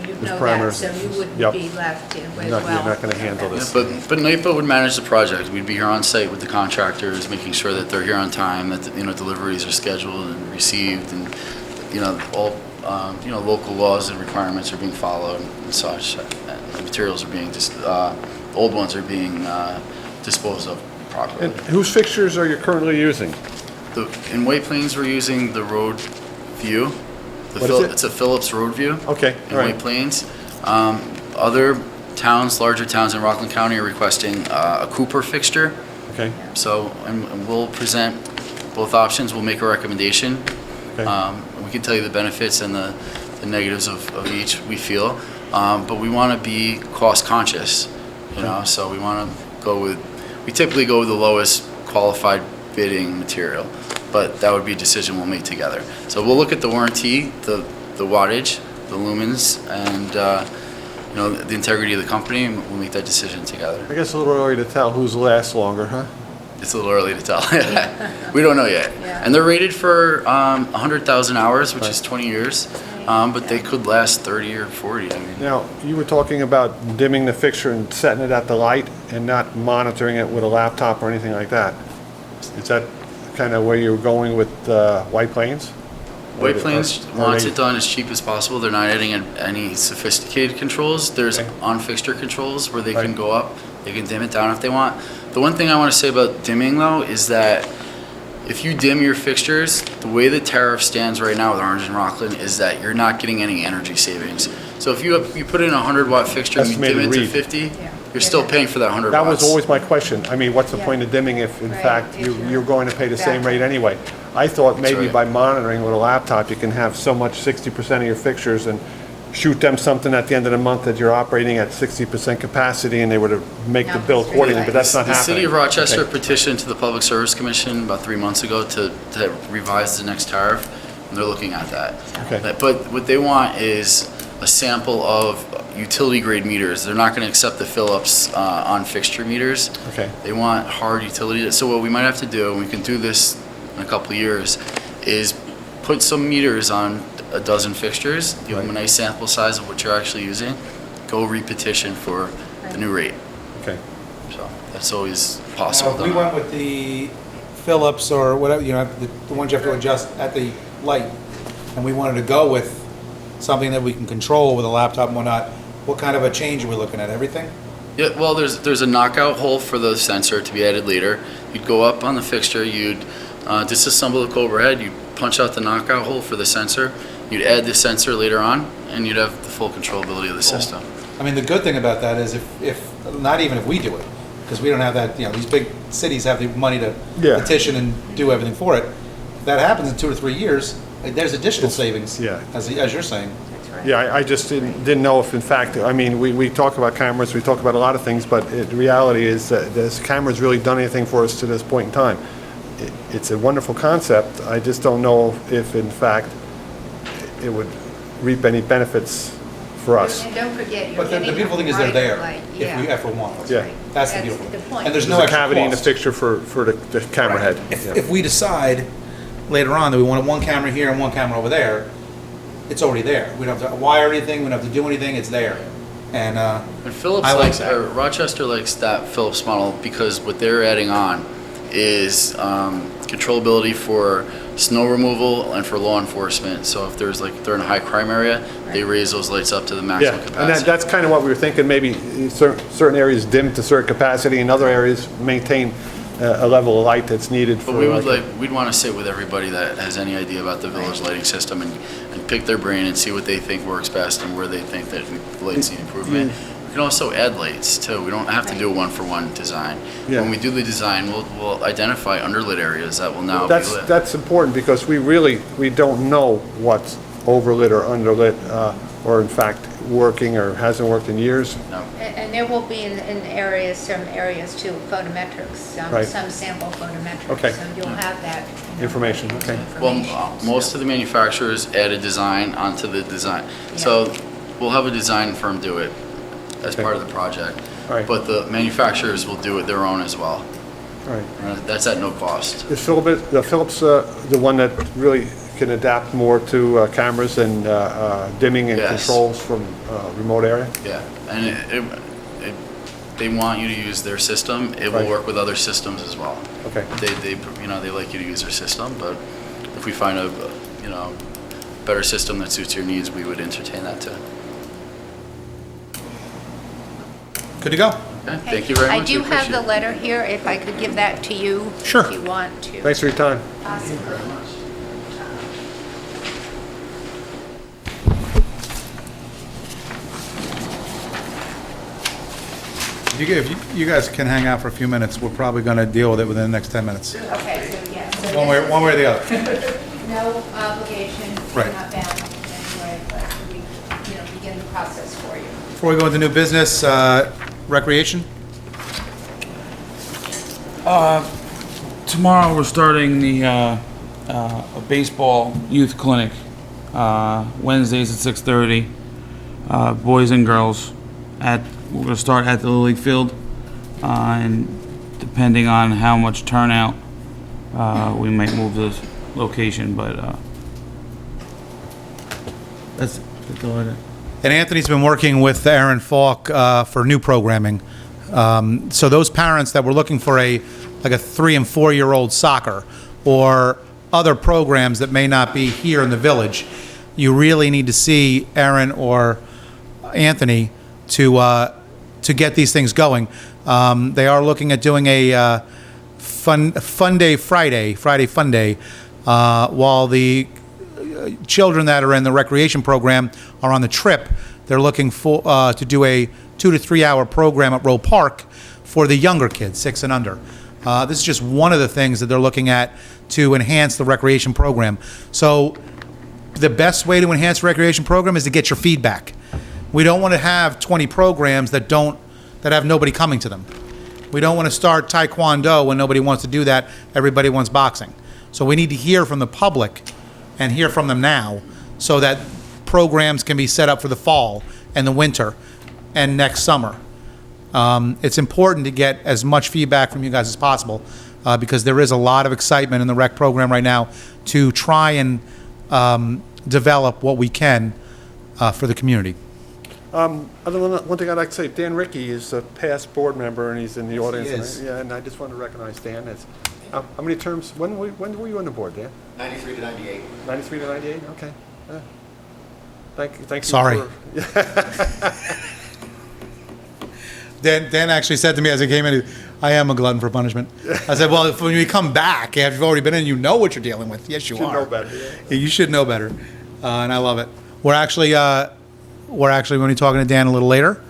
you There's know that, parameters. so you Yep. wouldn't be left in as You're well. not gonna handle Yeah, this. but NYPA would manage the project. We'd be here on site with the contractors, making sure that they're here on time, that, deliveries are scheduled and received, and, all, local laws and requirements are being followed and such. And the materials are being, old ones are being disposed of properly. And whose fixtures are you currently using? In White Plains, we're using the Road View. What is it? It's a Philips Road View. Okay, In all right. White Plains. Other towns, larger towns in Rockland County are requesting a Cooper fixture. Okay, So, and we'll present both options. We'll make a recommendation. okay. We can tell you the benefits and the negatives of each, we feel. But we want to be cost conscious, so we want to we typically go with the lowest qualified bidding material, but that would be a decision we'll make together. So we'll look at the warranty, the wattage, the lumens, and, the integrity of the company, and we'll make that decision together. I guess a little early to tell whose lasts longer, huh? It's a little early to tell. We don't know yet. Yeah. And they're rated for 100,000 hours, which is 20 years, but they could last 30 or 40. I mean, Now, you were talking about dimming the fixture and setting it at the light and not monitoring it with a laptop or anything like that. Is that kind of where you're going with White Plains? White Plains Or wants they- it done as cheap as possible. They're not adding any sophisticated controls. There's Okay. on-fixture controls where they can Right. go up. They can dim it down if they want. The one thing I want to say about dimming, though, is that if you dim your fixtures, the way the tariff stands right now with Orange and Rockland is that you're not getting any energy savings. So if you put in a 100-watt fixture and you dim it Estimated to read. 50, you're still paying for that 100 That watts. was always my question. I mean, what's the Yeah. point of dimming if, in Right, fact, if you're- you're going to pay the same Exactly. rate anyway? I thought maybe right. by monitoring with a laptop, you can have so much, 60% of your fixtures, and shoot them something at the end of the month that you're operating at 60% capacity and they were to make the No, bill it's accordingly, but really that's not The happening. city of Rochester Okay. petitioned to the Public Service Commission about 3 months ago to revise the next tariff, and they're looking at that. Okay. But what they want is a sample of utility grade meters. They're not gonna accept the Philips on fixture meters. Okay. They want hard utility, so what we might have to do, and we can do this in a couple of years, is put some meters on a dozen fixtures, give them a nice sample size of what you're actually using, go repetition for the new rate. Okay. So that's always Now, possible. if we went with the Philips or whatever, the ones you have to adjust at the light, and we wanted to go with something that we can control with a laptop and whatnot, what kind of a change are we looking at? Everything? Yeah, well, there's a knockout hole for the sensor to be added later. You'd go up on the fixture, you'd disassemble the Cobra head, you'd punch out the knockout hole for the sensor, you'd add the sensor later on, and you'd have the full controllability of the system. I mean, the good thing about that is if not even if we do it, because we don't have that, these big cities have the money to Yeah. petition and do everything for it. If that happens in 2 or 3 years, there's additional savings, yeah. as you're saying. Yeah, I just didn't know if, in fact, I mean, we talk about cameras, we talk about a lot of things, but the reality is that this camera's really done anything for us to this point in time. It's a wonderful concept. I just don't know if, in fact, it would reap any benefits for us. And don't forget, you're But the getting beautiful a thing is they're there, bright light. if we Yeah. ever want them. Yeah. That's the That's beautiful the thing. point. And there's no There's a extra cavity in the cost. fixture for the camera head. Yeah. If we decide later on that we want one camera here and one camera over there, it's already there. We don't have to wire anything, we don't have to do anything, it's there. And, And Philips I like likes, that. or Rochester likes that Philips model because what they're adding on is controllability for snow removal and for law enforcement. So if there's they're in a high crime area, they raise those lights up to the Yeah, maximum and capacity. that's kind of what we were thinking, maybe certain areas dim to certain capacity, and other areas maintain a level of light that's needed for. But we'd want to sit with everybody that has any idea about the village lighting system and pick their brain and see what they think works best and where they think that lights need improvement. We can also add lights too. We don't have to do a one-for-one design. Yeah. When we do the design, we'll identify underlit areas that will now be lit. That's important, because we don't know what's overlit or underlit, or in fact, working or hasn't worked in years. No. And there will be in areas, some areas too, photometrics, Right. some sample photometrics. Okay. So you'll have that. Information, okay. Well, information. most of the manufacturers add a design onto the design. So we'll have a design firm do it as Okay. part of the project. Right. But the manufacturers will do it their own as well. All right. That's at no cost. Is Philips the one that really can adapt more to cameras and dimming and Yes. controls from remote area? Yeah, and they want you to use their system. It will Right. work with other systems as well. Okay. They like you to use their system, but if we find a better system that suits your needs, we would entertain that too. good to go. Okay, thank you very much. I We do have appreciate the it. letter here, if I could give that to you. Sure. If you want to. Thanks for your time. Awesome. If you guys can hang out for a few minutes, we're probably going to deal with it within the next 10 minutes. Okay, so yes. So One way or the other. No obligation, Right. you're not bound in any way, but we, begin the process for you. Before we go into new business, recreation? Tomorrow, we're starting the a baseball youth clinic. Wednesdays at 6:30. Boys and girls. We're gonna start at the Little League field, and depending on how much turnout, we might move the location. But that's all I got. And Anthony's been working with Aaron Falk for new programming. So those parents that were looking for a 3 and 4 year old soccer or other programs that may not be here in the village, you really need to see Aaron or Anthony to get these things going. They are looking at doing a fun day Friday fun day, while the children that are in the recreation program are on the trip. They're looking for to do a 2 to 3 hour program at Roe Park for the younger kids, 6 and under. This is just one of the things that they're looking at to enhance the recreation program. So the best way to enhance the recreation program is to get your feedback. We don't want to have 20 programs that have nobody coming to them. We don't want to start Taekwondo when nobody wants to do that. Everybody wants boxing. So we need to hear from the public and hear from them now so that programs can be set up for the fall and the winter and next summer. It's important to get as much feedback from you guys as possible because there is a lot of excitement in the rec program right now to try and develop what we can for the community. Other than that, one thing I'd like to say, Dan Rickey is a past board member, and he's in the audience. is. Yeah, and I just want to recognize Dan. How many terms, when were you on the board, Dan? 93 to 98. 93 to 98? Okay. Thank you. Sorry. For, Dan actually said to me as I came in, I am a glutton for punishment. I said, well, if when you come back, after you've already been in, you know what you're dealing with. Yes, you should are. know better. Yeah, you should know better. And I love it. We're actually going to be talking to Dan a little later.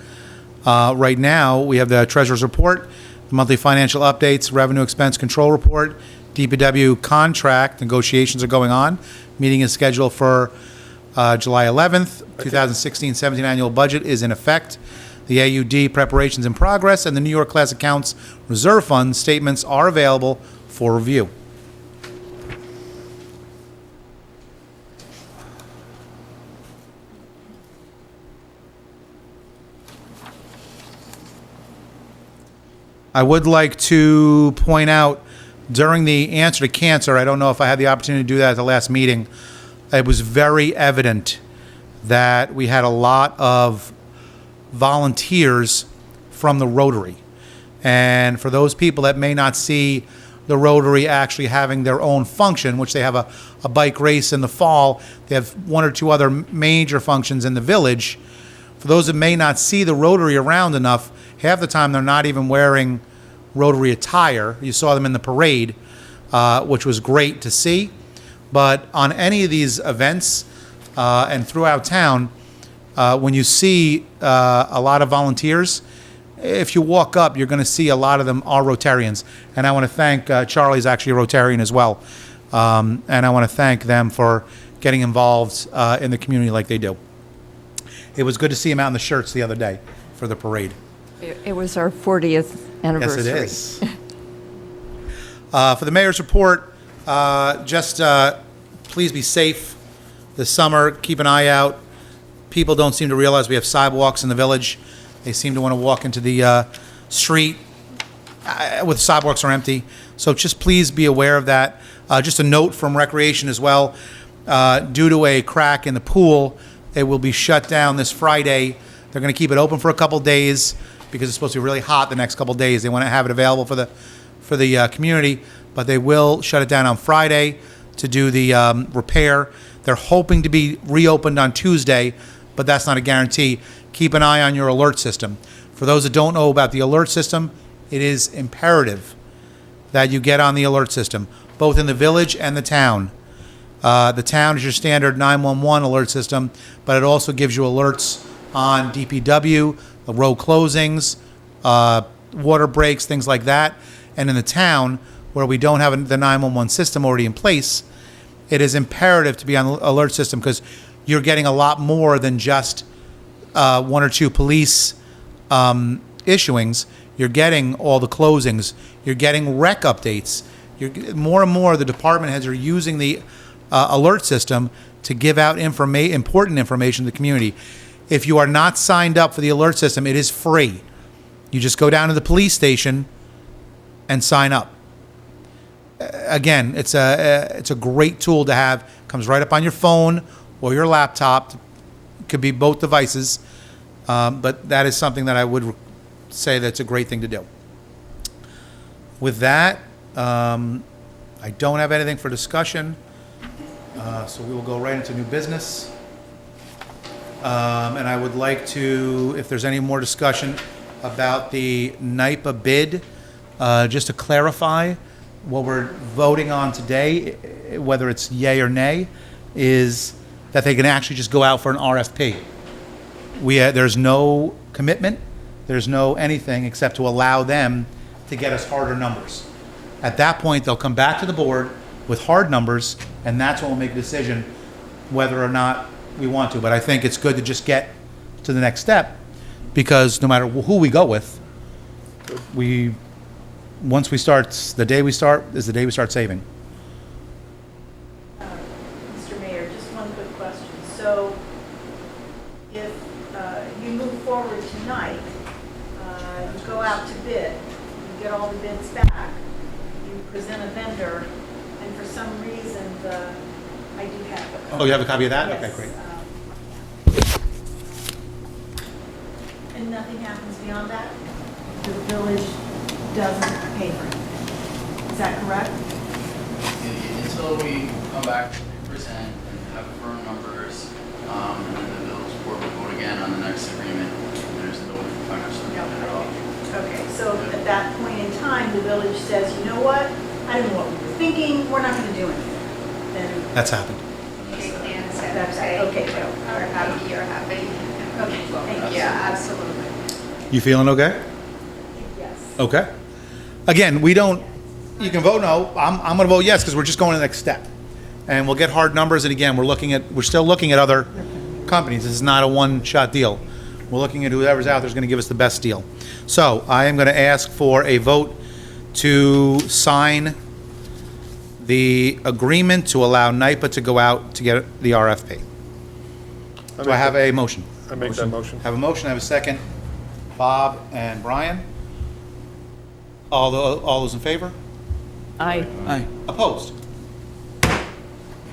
Right now, we have the treasurer's report, the monthly financial updates, revenue expense control report, DPW contract negotiations are going on. Meeting is scheduled for July 11th. 2016-17 annual budget is in effect. The AUD preparations in progress, and the New York Class Accounts Reserve Fund statements are available for review. I would like to point out during the answer to cancer, I don't know if I had the opportunity to do that at the last meeting, it was very evident that we had a lot of volunteers from the Rotary. And for those people that may not see the Rotary actually having their own function, which they have a bike race in the fall, they have one or two other major functions in the village. For those that may not see the Rotary around enough, half the time they're not even wearing Rotary attire. You saw them in the parade, which was great to see. But on any of these events and throughout town, when you see a lot of volunteers, if you walk up, you're going to see a lot of them are Rotarians. And I want to thank, Charlie's actually a Rotarian as well. And I want to thank them for getting involved in the community like they do. It was good to see him out in the shirts the other day for the parade. It was our 40th anniversary. Yes, it is. For the mayor's report, just please be safe this summer. Keep an eye out. People don't seem to realize we have sidewalks in the village. They seem to want to walk into the street with sidewalks are empty. So just please be aware of that. Just a note from Recreation as well. Due to a crack in the pool, it will be shut down this Friday. They're going to keep it open for a couple days because it's supposed to be really hot the next couple days. They want to have it available for the community, but they will shut it down on Friday to do the repair. They're hoping to be reopened on Tuesday, but that's not a guarantee. Keep an eye on your alert system. For those that don't know about the alert system, it is imperative that you get on the alert system, both in the village and the town. The town is your standard 911 alert system, but it also gives you alerts on DPW, the road closings, water breaks, things like that. And in the town, where we don't have the 911 system already in place, it is imperative to be on the alert system because you're getting a lot more than just one or two police issuings. You're getting all the closings. You're getting rec updates. More and more, the department heads are using the alert system to give out important information to the community. If you are not signed up for the alert system, it is free. You just go down to the police station and sign up. Again, it's a great tool to have. It comes right up on your phone or your laptop. It could be both devices, but that is something that I would say that's a great thing to do. With that, I don't have anything for discussion, so we will go right into new business. And I would like to, if there's any more discussion about the NYPA bid, just to clarify, what we're voting on today, whether it's yay or nay, is that they can actually just go out for an RFP. There's no commitment, there's no anything except to allow them to get us harder numbers. At that point, they'll come back to the board with hard numbers, and that's when we'll make a decision whether or not we want to. But I think it's good to just get to the next step, because no matter who we go with, once we start, the day we start is the day we start saving. Mr. Mayor, just one quick question. So if you move forward tonight, you go out to bid, you get all the bids back, you present a vendor, and for some reason, I do have a copy. Oh, you have a copy of that? Yes, Okay, great. And nothing happens beyond that? The village doesn't pay for it. Is that correct? Until we come back, present, and have firm numbers, and then the village board will vote again on the next agreement, there's no financial agreement at all. Okay, so at that point in time, the village says, you know what? I don't know what we were thinking, we're not going to do anything. Then, That's happened. Shake hands, That's say, okay. you're happy. Okay, thank you. Yeah, absolutely. You feeling okay? Yes. Okay. Again, we don't, you can vote no. I'm going to vote yes, because we're just going to the next step. And we'll get hard numbers, and again, we're still looking at other companies. This is not a one-shot deal. We're looking at whoever's out there is going to give us the best deal. So I am going to ask for a vote to sign the agreement to allow NIPA to go out to get the RFP. Do I have a motion? I make that motion. Have a motion, have a second. Bob and Brian. All those in favor? Aye. Aye. Opposed?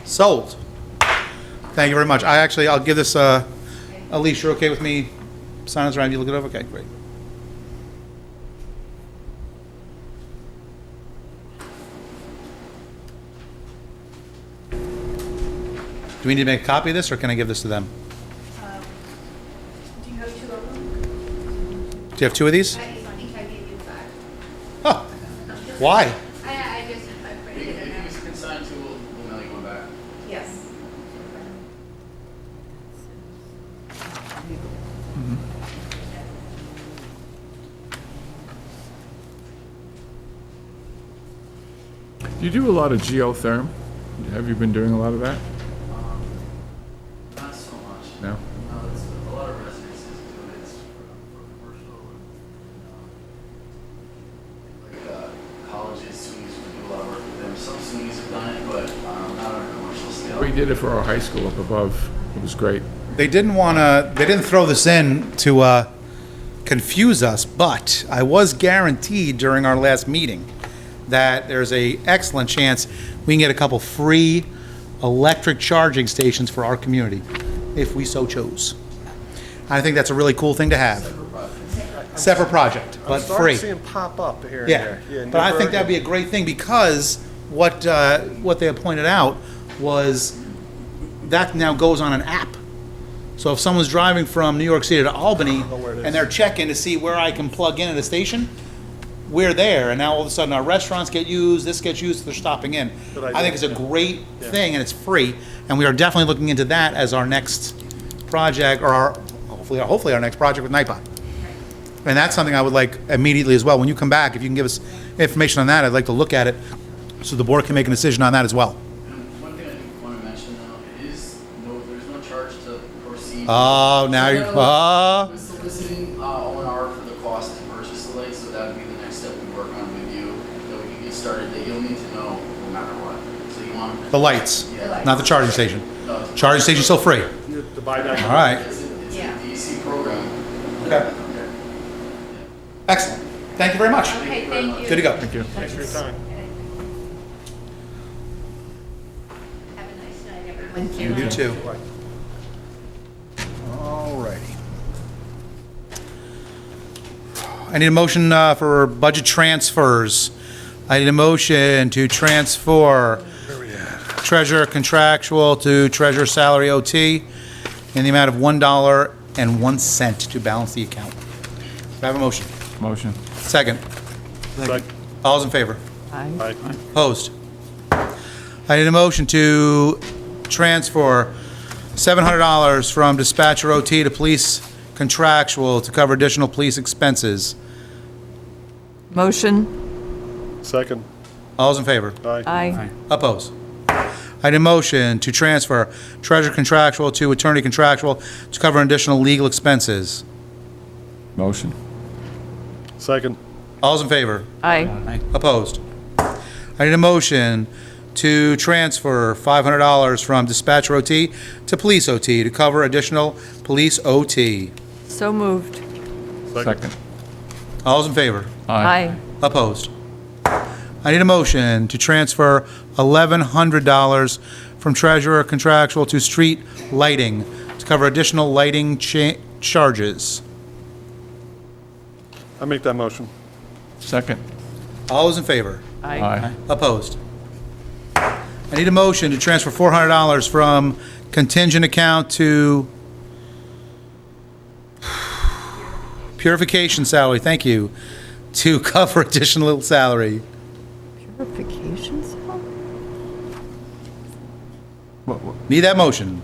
Sold. Thank you very much. I'll give this, Elise, you're okay with me signing this around? You look it over? Okay, great. Do we need to make a copy of this, or can I give this to them? Do you have two of them? Do you have two of these? I think I gave you 5. Huh. Why? I just, I put it in If there. you can sign two, we'll mail you one back. Yes. You do a lot of geotherm. Have you been doing a lot of that? Not so much. No? No, it's a lot of residences do it. It's for commercial and colleges, SUNYs, we do a lot of work with them. Some SUNYs have done it, but not on a commercial scale. We did it for our high school up above. It was great. They didn't throw this in to confuse us, but I was guaranteed during our last meeting that there's a excellent chance we can get a couple free electric charging stations for our community, if we so chose. I think that's a really cool thing to have. Separate project, but I'm starting free. to see them pop up here and Yeah, there. but I think that'd be a great thing, because what they had pointed out was that now goes on an app. So if someone's driving from New York City to Albany where it is. and they're checking to see where I can plug in at a station, we're there, and now all of a sudden our restaurants get used, this gets used, they're stopping in. Good I idea. think it's a great thing, and it's free, and we are definitely looking into that as our next project, or hopefully our next project with NIPA. And that's something I would like immediately as well. When you come back, if you can give us information on that, I'd like to look at it so the board can make a decision on that as well. And one thing I do want to mention though, there's no charge to proceed. Oh, now you, We're soliciting O&R for the cost to purchase the lights, so that would be the next step we work on with you, that we can get started, that you'll need to know no matter what. So you want the lights, Yeah. not the charging station. No, Charging station's still free. The buyback. All right. It's a Yeah. DC program. Okay. Excellent. Thank you very much. Okay, thank you. Good to go. Thank you. Thanks for your time. Have a nice night, everyone. You too. All righty. I need a motion for budget transfers. I need a motion to transfer treasurer contractual to treasurer salary OT in the amount of $1.01 to balance the account. Do I have a motion? Motion. Second. Second. All's in favor? Aye. Aye. Opposed? I need a motion to transfer $700 from dispatcher OT to police contractual to cover additional police expenses. Motion? Second. All's in favor? Aye. Aye. Opposed? I need a motion to transfer treasurer contractual to attorney contractual to cover additional legal expenses. Motion. Second. All's in favor? Aye. Opposed? I need a motion to transfer $500 from dispatcher OT to police OT to cover additional police OT. So moved. Second. All's in favor? Aye. Opposed? I need a motion to transfer $1,100 from treasurer contractual to street lighting to cover additional lighting charges. I make that motion. Second. All those in favor? Aye. Opposed? I need a motion to transfer $400 from contingent account to purification salary, thank you, to cover additional salary. Purification cell? Need that motion?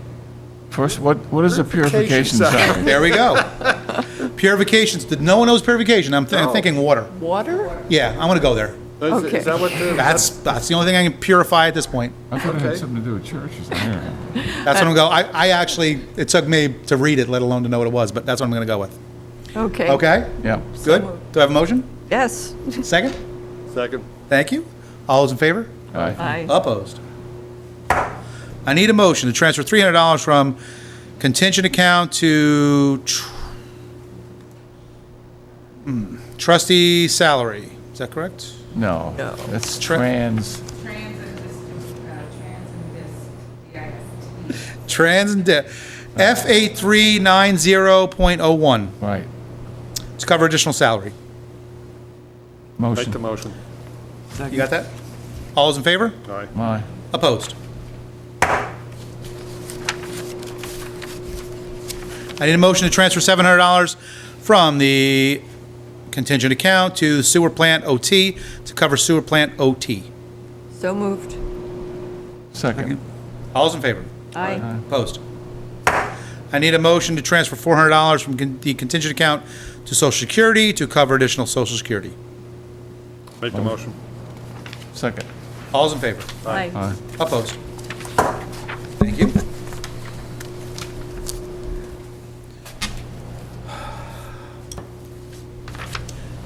First, what is a purification cell? There we go. Purifications, no one knows purification, I'm thinking water. Water? Yeah, I'm gonna go there. Okay. Is that what the? That's the only thing I can purify at this point. I thought it had something to do with churches. Yeah. That's what I'm going, I actually, it took me to read it, let alone to know what it was, but that's what I'm gonna go with. Okay. Okay? Yeah. Good? Do I have a motion? Yes. Second? Second. Thank you. All those in favor? Aye. Aye. Opposed? I need a motion to transfer $300 from contingent account to trustee salary. Is that correct? No. No. That's Tra- trans. Trans and F8390.01 Right. to cover additional salary. Make the Motion. motion. You got that? All those in favor? Aye. Aye. Opposed? I need a motion to transfer $700 from the contingent account to sewer plant OT to cover sewer plant OT. So moved. Second. All those in favor? Aye. Opposed? I need a motion to transfer $400 from the contingent account to Social Security to cover additional Social Security. Make the motion. Second. All those in favor? Aye. Aye. Opposed? Thank you.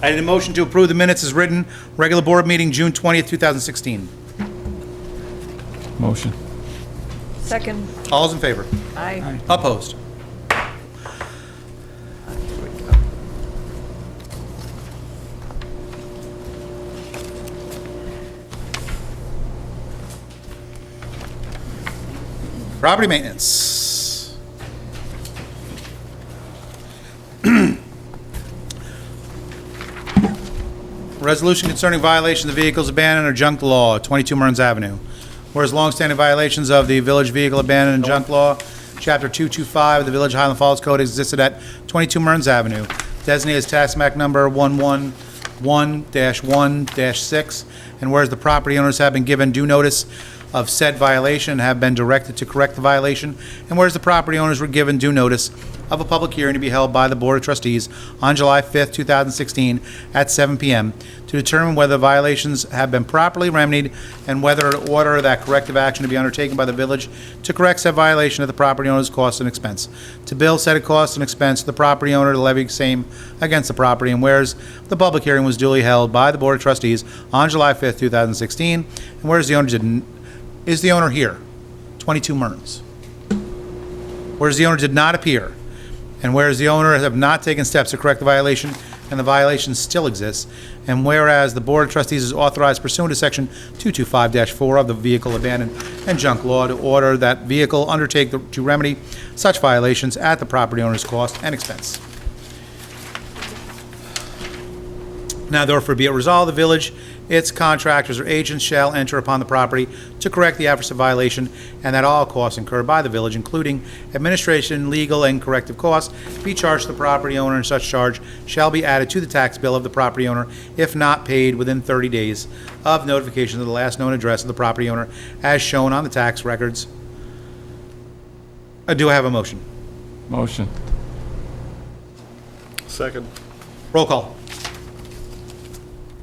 I need a motion to approve the minutes as written, regular board meeting, June 20th, 2016. Motion. Second. All those in favor? Aye. Opposed? Property maintenance. Resolution concerning violations of vehicles abandoned or junk law, 22 Mearns Avenue. Whereas longstanding violations of the Village Vehicle Abandoned and Junk Law, Chapter 225 of the Village Highland Falls Code existed at 22 Mearns Avenue, designated as tax map number 111-1-6, and whereas the property owners have been given due notice of said violation and have been directed to correct the violation, and whereas the property owners were given due notice of a public hearing to be held by the Board of Trustees on July 5th, 2016 at 7 p.m. to determine whether the violations have been properly remedied and whether to order that corrective action to be undertaken by the village to correct said violation at the property owner's cost and expense, to bill said cost and expense to the property owner to levy same against the property, and whereas the public hearing was duly held by the Board of Trustees on July 5th, 2016, and whereas the owner didn't, is the owner here? 22 Mearns. Whereas the owner did not appear, and whereas the owner have not taken steps to correct the violation, and the violation still exists, and whereas the Board of Trustees is authorized pursuant to Section 225-4 of the Vehicle Abandoned and Junk Law to order that vehicle undertake to remedy such violations at the property owner's cost and expense. Now therefore be it resolved, the village, its contractors or agents shall enter upon the property to correct the aforesaid violation, and that all costs incurred by the village, including administration, legal, and corrective costs, be charged to the property owner, and such charge shall be added to the tax bill of the property owner if not paid within 30 days of notification of the last known address of the property owner as shown on the tax records. Do I have a motion? Motion. Second. Roll call.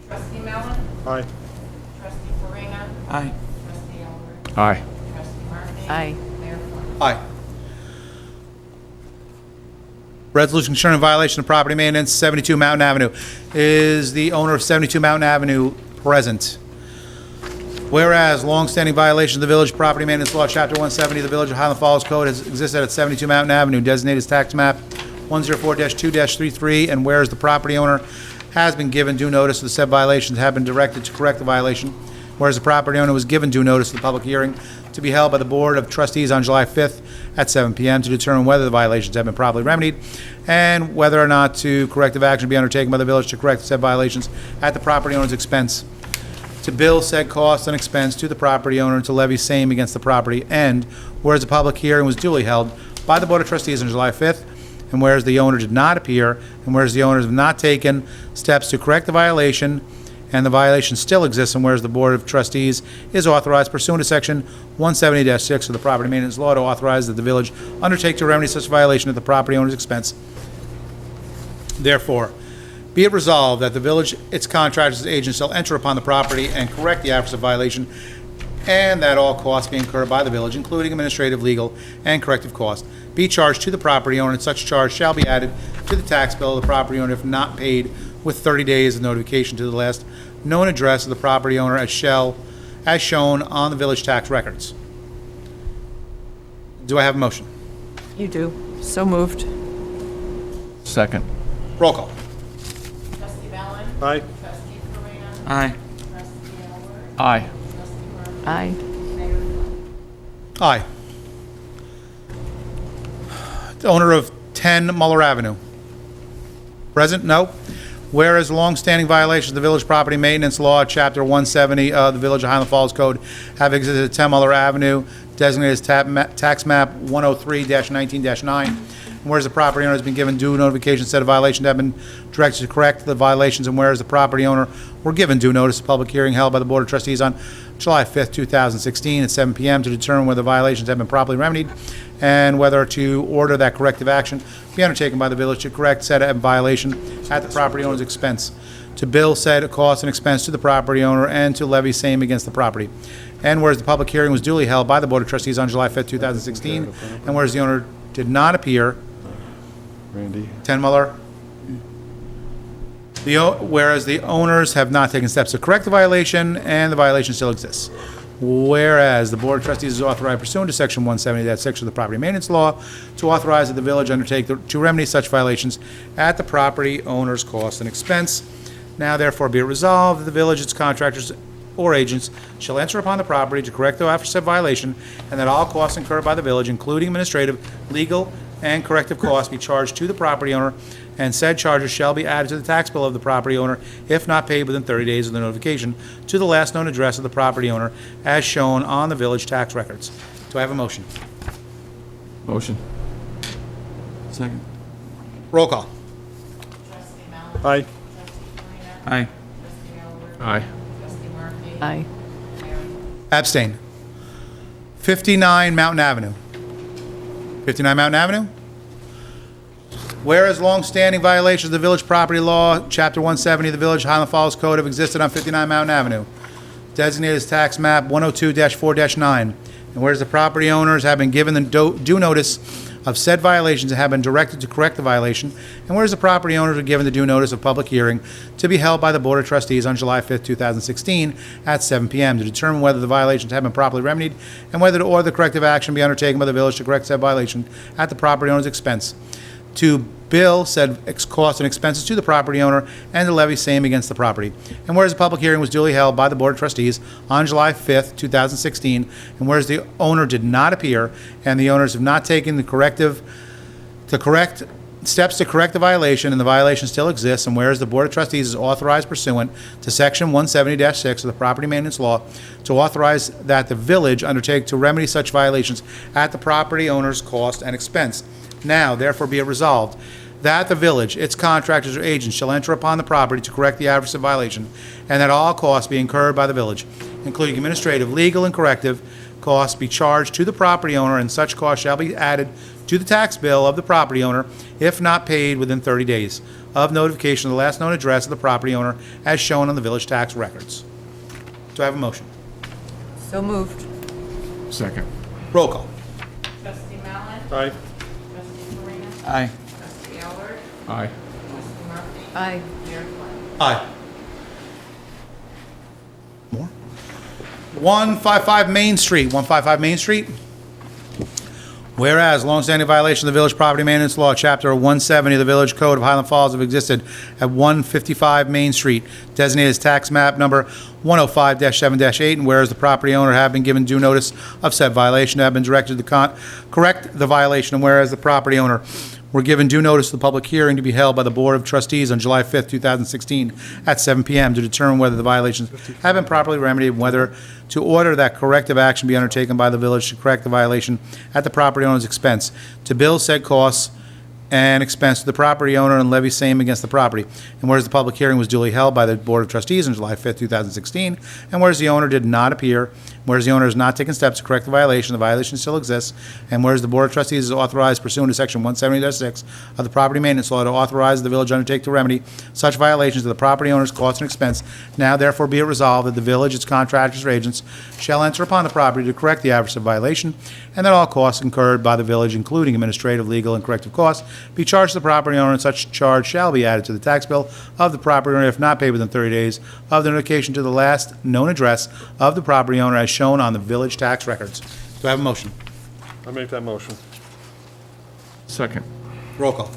Trustee Mellon? Aye. Trustee Farina? Aye. Trustee Elbert? Aye. Trustee Aye. Mayor Plummer. Aye. Resolution concerning violation of property maintenance, 72 Mountain Avenue. Is the owner of 72 Mountain Avenue present? Whereas longstanding violation of the village property maintenance law, Chapter 170 of the Village of Highland Falls Code has existed at 72 Mountain Avenue, designated as tax map 104-2-33, and whereas the property owner has been given due notice of the said violations, have been directed to correct the violation, whereas the property owner was given due notice of the public hearing to be held by the Board of Trustees on July 5th at 7 p.m. to determine whether the violations have been properly remedied and whether or not to corrective action be undertaken by the village to correct said violations at the property owner's expense, to bill said cost and expense to the property owner and to levy same against the property, and whereas the public hearing was duly held by the Board of Trustees on July 5th, and whereas the owner did not appear, and whereas the owners have not taken steps to correct the violation, and the violation still exists, and whereas the Board of Trustees is authorized pursuant to Section 170-6 of the Property Maintenance Law to authorize that the village undertake to remedy such violation at the property owner's expense. Therefore, be it resolved that the village, its contractors, and agents shall enter upon the property and correct the aforesaid violation, and that all costs be incurred by the village, including administrative, legal, and corrective costs, be charged to the property owner, and such charge shall be added to the tax bill of the property owner if not paid with 30 days of notification to the last known address of the property owner as shown on the village tax records. Do I have a motion? You do. So moved. Second. Roll call. Trustee Mallon. Aye. Trustee Corina. Aye. Trustee Elwood. Aye. Trustee Murphy. Aye. Mayor Plummer. Aye. The owner of 10 Muller Avenue. Present? No. Whereas longstanding violations of the village property maintenance law, Chapter 170 of the Village of Highland Falls Code have existed at 10 Muller Avenue, designated as tax map 103-19-9. And whereas the property owner has been given due notification, said a violation have been directed to correct the violations, and whereas the property owner were given due notice of public hearing held by the Board of Trustees on July 5th, 2016 at 7 p.m. to determine whether violations have been properly remedied and whether to order that corrective action be undertaken by the village to correct said violation at the property owner's expense, to bill said cost and expense to the property owner and to levy same against the property. And whereas the public hearing was duly held by the Board of Trustees on July 5th, 2016, and whereas the owner did not appear, Randy. 10 Muller. Whereas the owners have not taken steps to correct the violation, and the violation still exists. Whereas the Board of Trustees is authorized pursuant to Section 170-6 of the Property Maintenance Law to authorize that the village undertake to remedy such violations at the property owner's cost and expense. Now therefore be it resolved that the village, its contractors, or agents shall enter upon the property to correct the aforesaid violation, and that all costs incurred by the village, including administrative, legal, and corrective costs, be charged to the property owner, and said charges shall be added to the tax bill of the property owner if not paid within 30 days of the notification to the last known address of the property owner as shown on the village tax records. Do I have a motion? Motion. Second. Roll call. Trustee Mallon. Aye. Trustee Corina. Aye. Trustee Elwood. Aye. Trustee Murphy. Aye. Mayor Plummer. Abstain. 59 Mountain Avenue. 59 Mountain Avenue? Whereas long-standing violations of the village property law, Chapter 170 of the Village Highland Falls Code have existed on 59 Mountain Avenue, designated as tax map 102-4-9, and whereas the property owners have been given the due notice of said violations and have been directed to correct the violation, and whereas the property owners were given the due notice of public hearing to be held by the Board of Trustees on July 5th, 2016 at 7 p.m. to determine whether the violations have been properly remedied and whether to order the corrective action be undertaken by the village to correct said violation at the property owner's expense, to bill said costs and expenses to the property owner and to levy same against the property. And whereas the public hearing was duly held by the Board of Trustees on July 5th, 2016, and whereas the owner did not appear and the owners have not taken steps to correct the violation, and the violation still exists, and whereas the Board of Trustees is authorized pursuant to Section 170-6 of the Property Maintenance Law to authorize that the village undertake to remedy such violations at the property owner's cost and expense. Now, therefore, be it resolved that the village, its contractors or agents shall enter upon the property to correct the aforesaid violation, and that all costs be incurred by the village, including administrative, legal, and corrective costs, be charged to the property owner, and such costs shall be added to the tax bill of the property owner if not paid within 30 days of notification of the last known address of the property owner as shown on the village tax records. Do I have a motion? So moved. Second. Roll call. Trustee Mallon? Aye. Trustee Farina? Aye. Trustee Elbert? Aye. Trustee Murphy? Aye. Mayor Quinn. Aye. More? 155 Main Street, 155 Main Street. Whereas longstanding violation of the Village Property Maintenance Law, Chapter 170 of the Village Code of Highland Falls have existed at 155 Main Street, designated as tax map number 105-7-8, and whereas the property owner have been given due notice of said violation, have been directed to correct the violation, and whereas the property owner were given due notice of the public hearing to be held by the Board of Trustees on July 5th, 2016, at 7 p.m. to determine whether the violations have been properly remedied and whether to order that corrective action be undertaken by the village to correct the violation at the property owner's expense, to bill said costs and expense to the property owner and levy same against the property. And whereas the public hearing was duly held by the Board of Trustees on July 5th, 2016, and whereas the owner did not appear, whereas the owner has not taken steps to correct the violation still exists, and whereas the Board of Trustees is authorized pursuant to Section 170-6 of the Property Maintenance Law to authorize the village undertake to remedy such violations of the property owner's cost and expense, now therefore be it resolved that the village, its contractors or agents, shall enter upon the property to correct the aforesaid violation, and that all costs incurred by the village, including administrative, legal, and corrective costs, be charged to the property owner, and such charge shall be added to the tax bill of the property owner if not paid within 30 days of the notification to the last known address of the property owner as shown on the village tax records. Do I have a motion? I make that motion. Second. Roll call.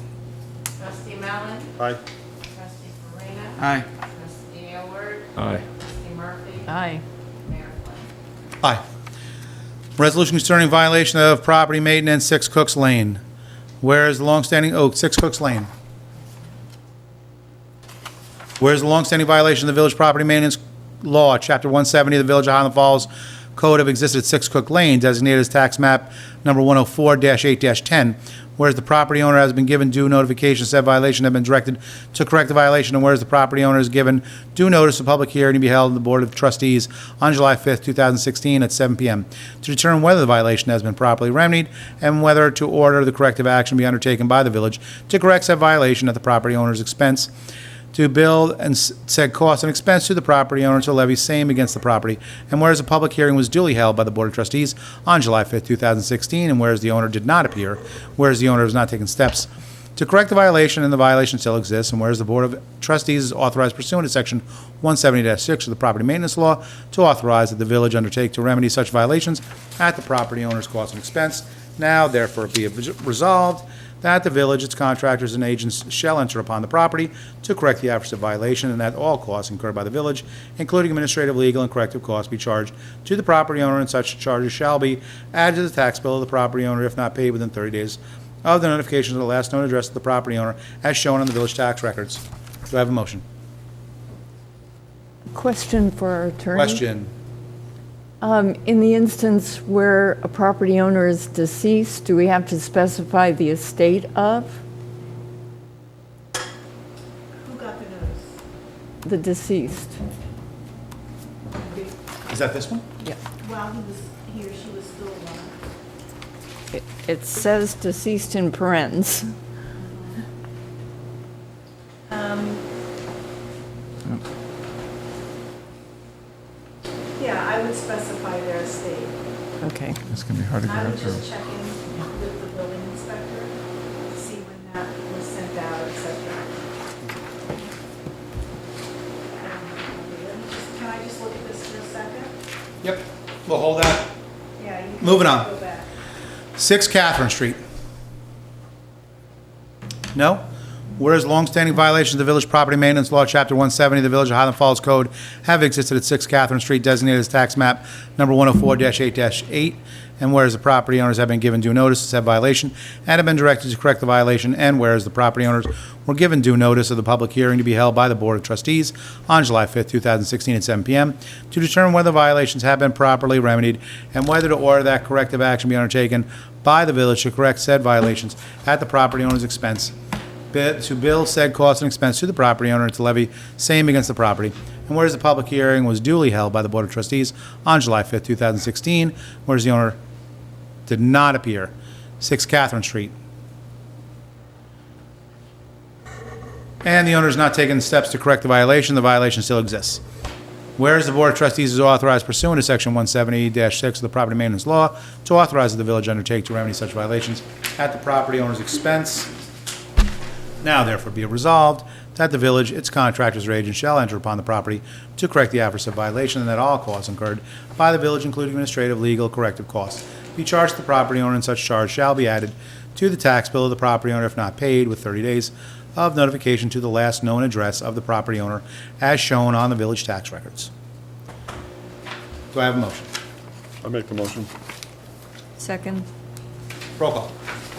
Trustee Mallon? Aye. Trustee Farina? Aye. Trustee Elbert? Aye. Trustee Murphy? Aye. Mayor Quinn. Aye. Resolution concerning violation of property maintenance, 6 Cooks Lane. Whereas the longstanding, 6 Cooks Lane. Whereas the longstanding violation of the Village Property Maintenance Law, Chapter 170 of the Village of Highland Falls Code have existed at 6 Cook Lane, designated as tax map number 104-8-10, whereas the property owner has been given due notification of said violation, have been directed to correct the violation, and whereas the property owner is given due notice of public hearing to be held in the Board of Trustees on July 5th, 2016 at 7 p.m. to determine whether the violation has been properly remedied and whether to order the corrective action be undertaken by the village to correct said violation at the property owner's expense, to bill and said cost and expense to the property owner to levy same against the property, and whereas a public hearing was duly held by the Board of Trustees on July 5th, 2016, and whereas the owner did not appear, whereas the owner has not taken steps to correct the violation and the violation still exists, and whereas the Board of Trustees is authorized pursuant to Section 170-6 of the Property Maintenance Law to authorize that the village undertake to remedy such violations at the property owner's cost and expense, now therefore be it resolved that the village, its contractors, and agents shall enter upon the property to correct the aforesaid violation, and that all costs incurred by the village, including administrative, legal, and corrective costs, be charged to the property owner, and such charges shall be added to the tax bill of the property owner if not paid within 30 days of the notification of the last known address of the property owner as shown on the village tax records. Do I have a motion? Question for our attorney. Question. In the instance where a property owner is deceased, do we have to specify the estate of Who got the notice? the deceased? Is that this one? Yeah. While he or she was still alive. It says deceased in parens. Yeah, I would specify their estate. Okay. It's gonna be hard to I would get through. just check in with the building inspector, to see when that was sent out, et cetera. Can I just look at this for a second? Yep. We'll hold that. Yeah. you can Moving on. Go back. 6 Catherine Street. No? Whereas longstanding violations of the Village Property Maintenance Law, Chapter 170 of the Village of Highland Falls Code have existed at 6 Catherine Street, designated as tax map number 104-8-8, and whereas the property owners have been given due notice of said violation and have been directed to correct the violation, and whereas the property owners were given due notice of the public hearing to be held by the Board of Trustees on July 5th, 2016 at 7 p.m. to determine whether violations have been properly remedied and whether to order that corrective action be undertaken by the village to correct said violations at the property owner's expense, to bill said cost and expense to the property owner and to levy same against the property. And whereas the public hearing was duly held by the Board of Trustees on July 5th, 2016, whereas the owner did not appear, 6 Catherine Street. And the owner has not taken steps to correct the violation still exists. Whereas the Board of Trustees is authorized pursuant to Section 170-6 of the Property Maintenance Law to authorize the village undertake to remedy such violations at the property owner's expense. Now therefore be it resolved that the village, its contractors or agents shall enter upon the property to correct the aforesaid violation, and that all costs incurred by the village, including administrative, legal, corrective costs, be charged to the property owner, and such charge shall be added to the tax bill of the property owner if not paid with 30 days of notification to the last known address of the property owner as shown on the village tax records. Do I have a motion? I make the motion. Second? Roll call.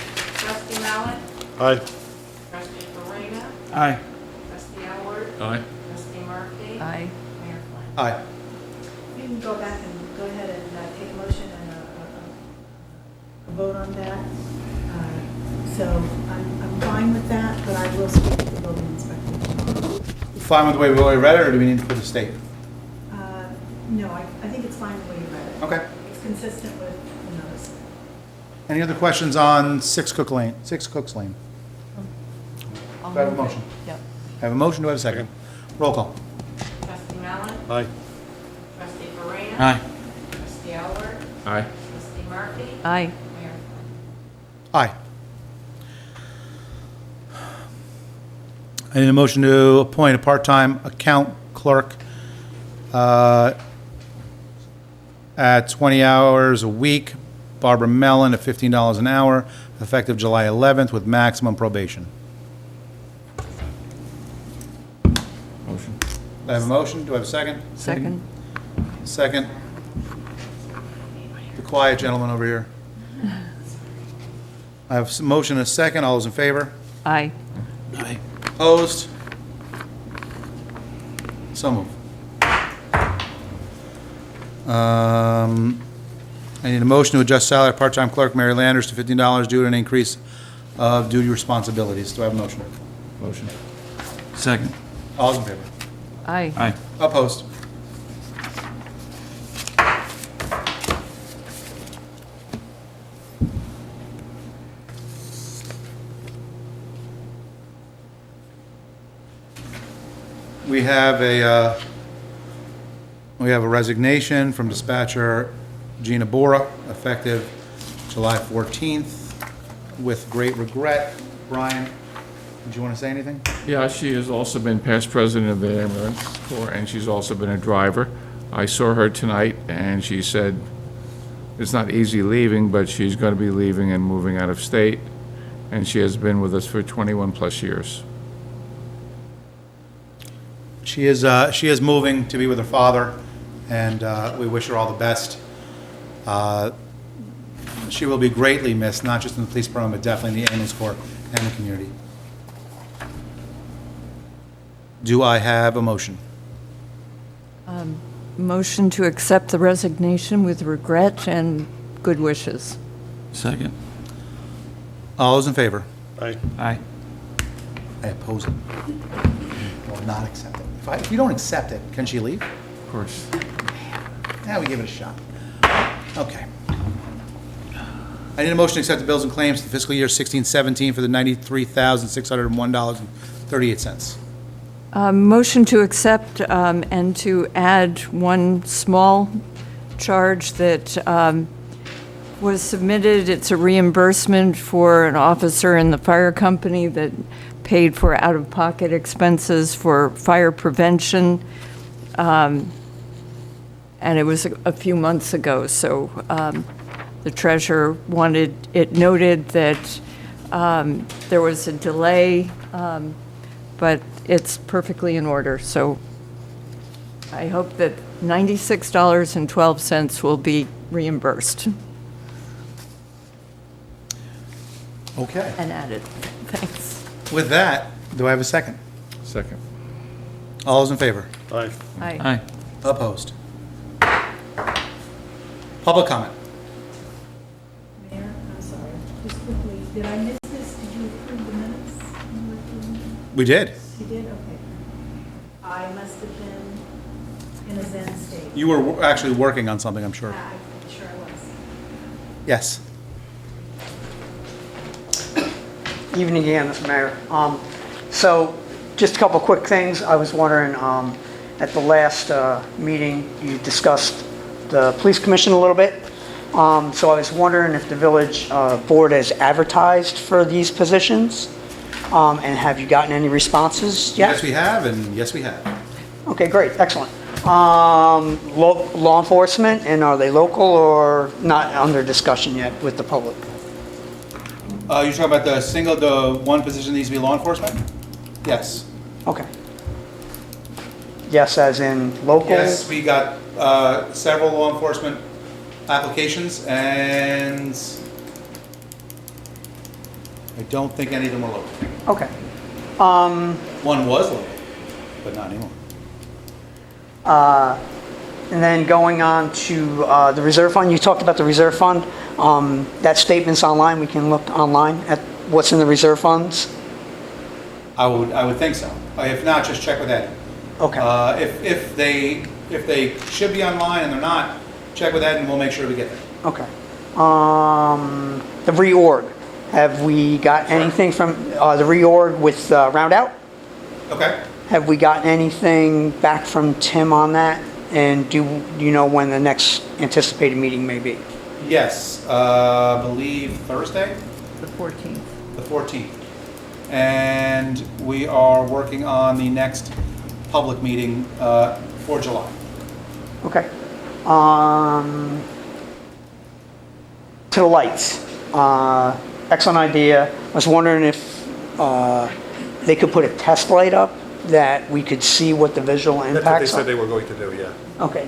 Trustee Mallon? Aye. Trustee Farina? Aye. Trustee Elward? Aye. Trustee Murphy? Aye. Mayor Flynn? Aye. You can go back and go ahead and take a motion and a vote on that. So I'm fine with that, but I will speak to the building inspector. Fine with the way we already read it, or do we need to put the state? No, I think it's fine the way you read it. Okay. It's consistent with the notice. Any other questions on 6 Cooks Lane? Do I have a motion? Yep. I have a motion, do I have a second? Roll call. Trustee Mallon? Aye. Trustee Farina? Aye. Trustee Elward? Aye. Trustee Murphy? Aye. Mayor Flynn? Aye. I need a motion to appoint a part-time account clerk at 20 hours a week, Barbara Mellon at $15 an hour, effective July 11th with maximum probation. Motion. Do I have a motion? Do I have a second? Second? Second. The quiet gentleman over here. I have a motion and a second. All those in favor? Aye. Aye. Opposed? So moved. I need a motion to adjust salary of part-time clerk Mary Landers to $15 due to an increase of duty responsibilities. Do I have a motion? Motion. Second. All those in favor? Aye. Aye. Opposed? We have a resignation from dispatcher Gina Bora, effective July 14th, with great regret. Brian, did you want to say anything? Yeah, she has also been past president of the ambulance corps, and she's also been a driver. I saw her tonight, and she said it's not easy leaving, but she's going to be leaving and moving out of state, and she has been with us for 21-plus years. She is moving to be with her father, and we wish her all the best. She will be greatly missed, not just in the police department, but definitely in the ambulance corps and the community. Do I have a motion? Motion to accept the resignation with regret and good wishes. Second. All those in favor? Aye. Aye. I oppose it. Or not accept it. If you don't accept it, can she leave? Of course. Yeah, we give it a shot. Okay. I need a motion to accept the bills and claims for fiscal year 16-17 for the $93,601.38. Motion to accept and to add one small charge that was submitted. It's a reimbursement for an officer in the fire company that paid for out-of-pocket expenses for fire prevention. And it was a few months ago, so the treasurer wanted it noted that there was a delay, but it's perfectly in order. So I hope that $96.12 will be reimbursed Okay. and added. Thanks. With that, do I have a second? Second. All those in favor? Aye. Aye. Aye. Opposed? Public comment. Mayor, I'm sorry, just quickly, did I miss this? Did you approve the minutes? We did. You did? Okay. I must have been in a Zen state. You were actually working on something, I'm sure. I'm sure I was. Yes. Evening again, Mr. Mayor. So, just a couple quick things. I was wondering, at the last meeting, you discussed the police commission a little bit. So I was wondering if the village board has advertised for these positions, and have you gotten any responses yet? Yes, we have, and yes, we have. Okay, great, excellent. Law enforcement, and are they local or not under discussion yet with the public? You're talking about the one position needs to be law enforcement? Yes. Okay. Yes, as in local? Yes, we got several law enforcement applications, and I don't think any of them were local. Okay. One was local, but not anymore. And then going on to the reserve fund, you talked about the reserve fund. That statement's online, we can look online at what's in the reserve funds? I would think so. If not, just check with Ed. Okay. If they should be online and they're not, check with Ed and we'll make sure we get them. Okay. The reorg, have we got anything from the reorg with Roundout? Okay. Have we gotten anything back from Tim on that? And do you know when the next anticipated meeting may be? Yes, I believe Thursday, The 14th. the 14th. And we are working on the next public meeting for July. Okay. To the lights. Excellent idea. I was wondering if they could put a test light up that we could see what the visual That's what they impacts said are. they were going to do, yeah. Okay.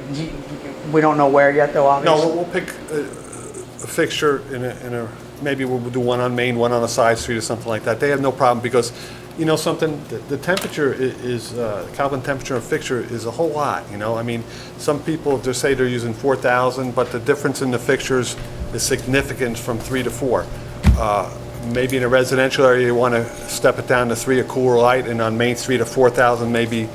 We don't know where yet, though, No, obviously. we'll pick a fixture in a, maybe we'll do one on Main, one on a side street or something like that. They have no problem because, you know something, the temperature is, Kelvin temperature of fixture is a whole lot, you know? I mean, some people just say they're using 4,000, but the difference in the fixtures is significant from 3 to 4. Maybe in a residential area, you want to step it down to 3, a cooler light, and on Main Street, a 4,000 may be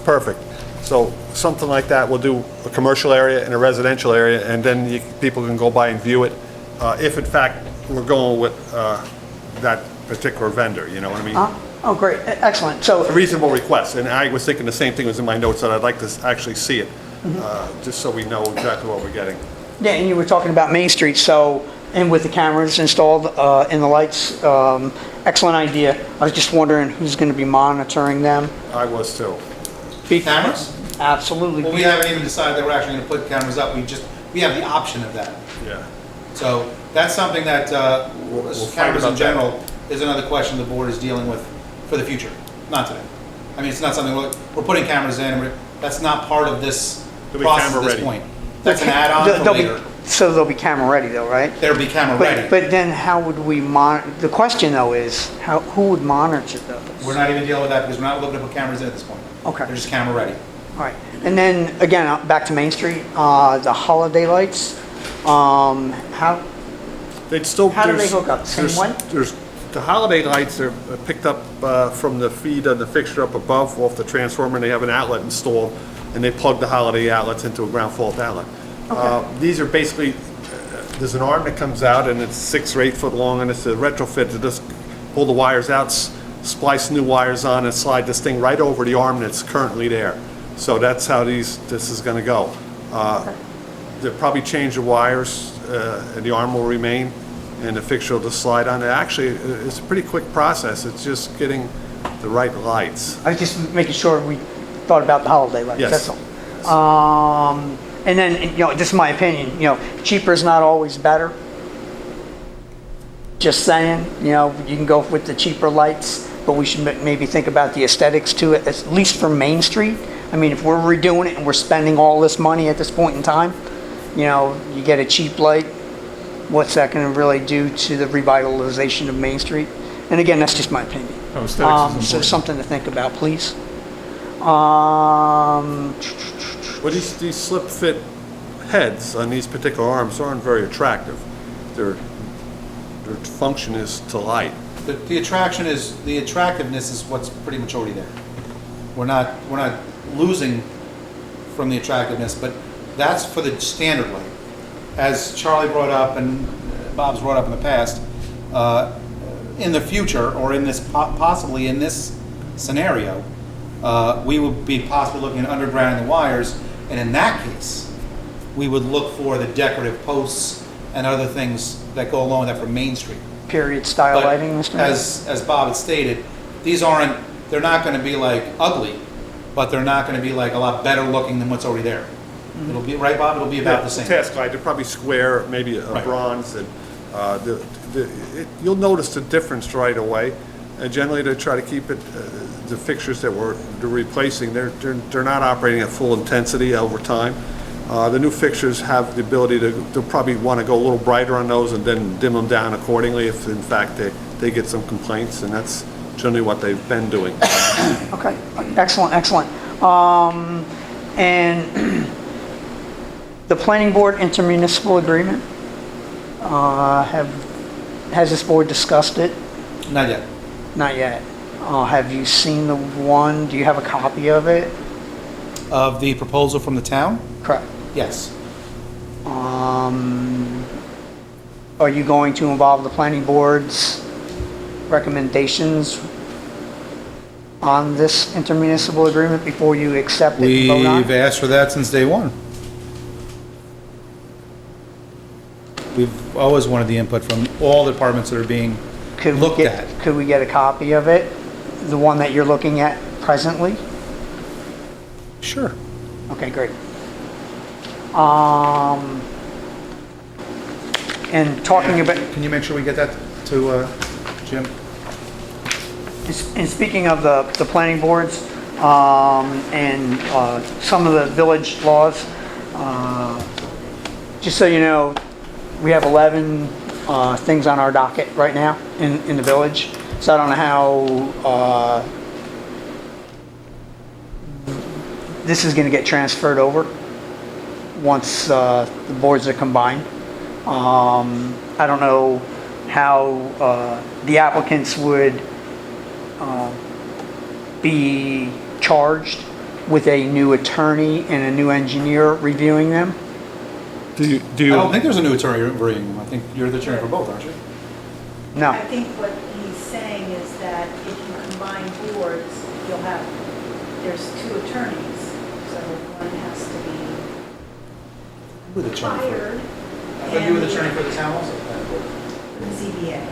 perfect. So something like that, we'll do a commercial area and a residential area, and then people can go by and view it, if in fact we're going with that particular vendor, you know what I mean? Oh, great. Excellent. So, A reasonable request, and I was thinking the same thing was in my notes, that I'd like to actually see it, just so we know exactly what we're getting. yeah, and you were talking about Main Street, so, and with the cameras installed in the lights, excellent idea. I was just wondering who's going to be monitoring them. I was too. Cameras? Absolutely. Well, we haven't even decided that we're actually going to put cameras up. We have the option of that. Yeah. So that's something that, find cameras in about that. general is another question the board is dealing with for the future, not today. I mean, it's not something, we're putting cameras in, that's not part of this They'll be process at camera this ready. point. That's an add-on for They'll be- later. So they'll be camera ready though, right? They'll be camera ready. But then how would we the question though is, who would monitor those? We're not even dealing with that because we're not looking to put cameras in at this point. Okay. They're just camera ready. All right. And then again, back to Main Street, the holiday lights, how, They'd still. How do they there's- hook up? Same there's- way? There's, the holiday lights are picked up from the feed on the fixture up above off the transformer, and they have an outlet installed, and they plug the holiday outlets into a ground fault outlet. These are basically, there's an arm that comes out, and it's 6 or 8 foot long, and it's a retrofit to just pull the wires out, splice new wires on, and slide this thing right over the arm that's currently there. So that's how this is gonna go. They'll probably change the wires, and the arm will remain, and the fixture will just slide on. Actually, it's a pretty quick process. It's just getting the right lights. I was just making sure we thought about the holiday lights, Yes. that's all. And then, you know, this is my opinion, you know, cheaper is not always better. Just saying, you know, you can go with the cheaper lights, but we should maybe think about the aesthetics to it, at least for Main Street. I mean, if we're redoing it and we're spending all this money at this point in time, you know, you get a cheap light, what's that gonna really do to the revitalization of Main Street? And again, that's just my opinion. Oh, aesthetics is So important. something to think about, please. Well, these slip fit heads on these particular arms aren't very attractive. Their function is to light. The attractiveness is what's pretty much already there. We're not losing from the attractiveness, but that's for the standard light. As Charlie brought up and Bob's brought up in the past, in the future, or in this possibly in this scenario, we would be possibly looking at undergrounding the wires, and in that case, we would look for the decorative posts and other things that go along with that for Main Street. Period style But lighting, Mr. Mayor? as Bob had stated, they're not gonna be like ugly, but they're not gonna be like a lot better looking than what's already there. It'll be, right, Bob? It'll be about the same. Task light, they're probably square, maybe a Right. bronze, and you'll notice the difference right away. And generally, they try to keep it, the fixtures that they're replacing, they're not operating at full intensity over time. The new fixtures have the ability they'll probably want to go a little brighter on those and then dim them down accordingly if in fact they get some complaints, and that's generally what they've been doing. Okay, excellent, excellent. And the planning board intermunicipal agreement, has this board discussed it? Not yet. Not yet. Have you seen the one? Do you have a copy of it? Of the proposal from the town? Correct. Yes. Are you going to involve the planning board's recommendations on this intermunicipal agreement before you accept it and vote on We've it? asked for that since day one. We've always wanted the input from all the departments that are being Could we looked get- at. Could we get a copy of it? The one that you're looking at presently? Sure. Okay, great. And talking about, Can you make sure we get that to Jim? and speaking of the planning boards, and some of the village laws, just so you know, we have 11 things on our docket right now in the village. So I don't know how this is going to get transferred over once the boards are combined. I don't know how the applicants would be charged with a new attorney and a new engineer reviewing them. Do I don't think there's a new attorney reviewing them. I think you're the attorney for both, aren't you? No. I think what he's saying is that if you combine boards, you'll have, there's two attorneys, so one has to be Who the attorney for? hired. I thought you were the attorney for the town also. For the ZBA,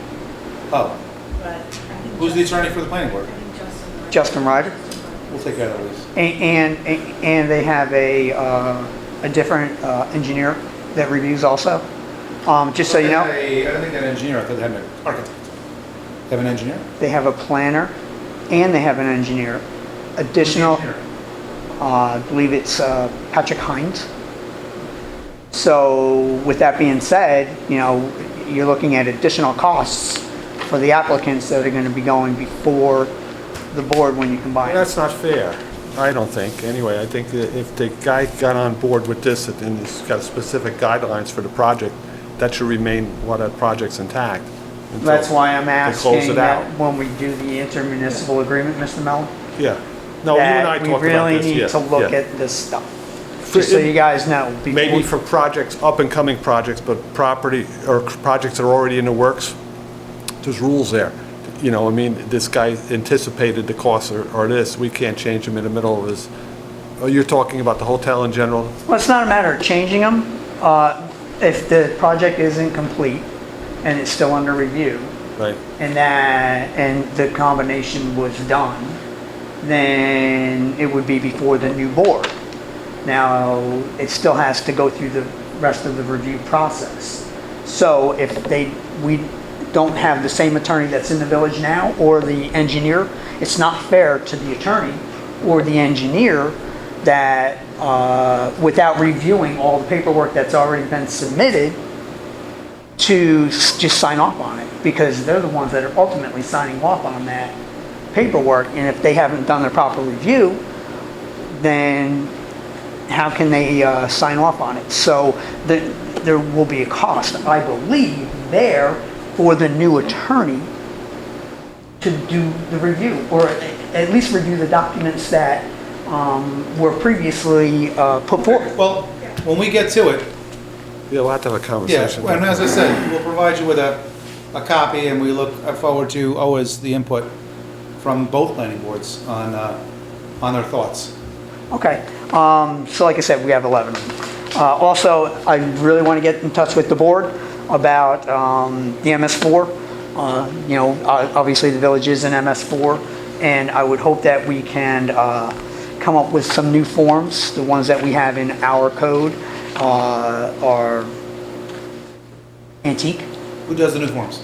Oh, but I think. who's the attorney for the planning board? I think Justin Ryder. We'll take care of this. And they have a different engineer that reviews also. Just so you know, I don't think they had an engineer. I thought they had an architect. They have an engineer? they have a planner and they have an engineer. Additional, Who's the engineer? I believe it's Patrick Hines. So with that being said, you know, you're looking at additional costs for the applicants that are going to be going before the board when you combine. That's not fair, I don't think. Anyway, I think that if the guy got on board with this and he's got specific guidelines for the project, that should remain while that project's intact. until That's why I'm they close asking it that out. when we do the intermunicipal agreement, Mr. Mellon, Yeah. No, you and I that we talked about really this, need yeah, to look yeah. at this stuff. Just so you guys know. before- Maybe for projects, up-and-coming projects, but property, or projects that are already in the works, there's rules there. You know, I mean, this guy anticipated the costs or this, we can't change them in the middle of his, oh, you're talking about the hotel in general? Well, it's not a matter of changing them. If the project isn't complete and it's still under review, Right. and the combination was done, then it would be before the new board. Now, it still has to go through the rest of the review process. So if we don't have the same attorney that's in the village now, or the engineer, it's not fair to the attorney or the engineer that, without reviewing all the paperwork that's already been submitted, to just sign off on it, because they're the ones that are ultimately signing off on that paperwork, and if they haven't done the proper review, then how can they sign off on it? So there will be a cost, I believe, there for the new attorney to do the review, or at least review the documents that were previously put forward. Well, when we get to it, Yeah, we'll have to have a yeah, conversation. and as I said, we'll provide you with a copy, and we look forward to always the input from both planning boards on on their thoughts. Okay, so like I said, we have 11 of them. Also, I really want to get in touch with the board about the MS4. You know, obviously the village is an MS4, and I would hope that we can come up with some new forms. The ones that we have in our code are antique. Who does the new forms?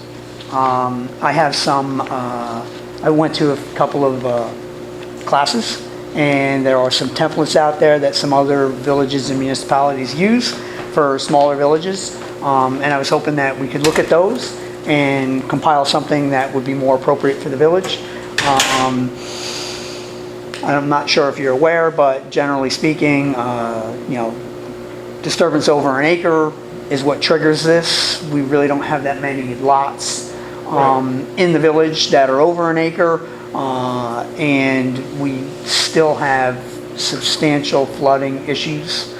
I have some, I went to a couple of classes, and there are some templates out there that some other villages and municipalities use for smaller villages. And I was hoping that we could look at those and compile something that would be more appropriate for the village. I'm not sure if you're aware, but generally speaking, you know, disturbance over an acre is what triggers this. We really don't have that many lots in the village that are over an acre, and we still have substantial flooding issues.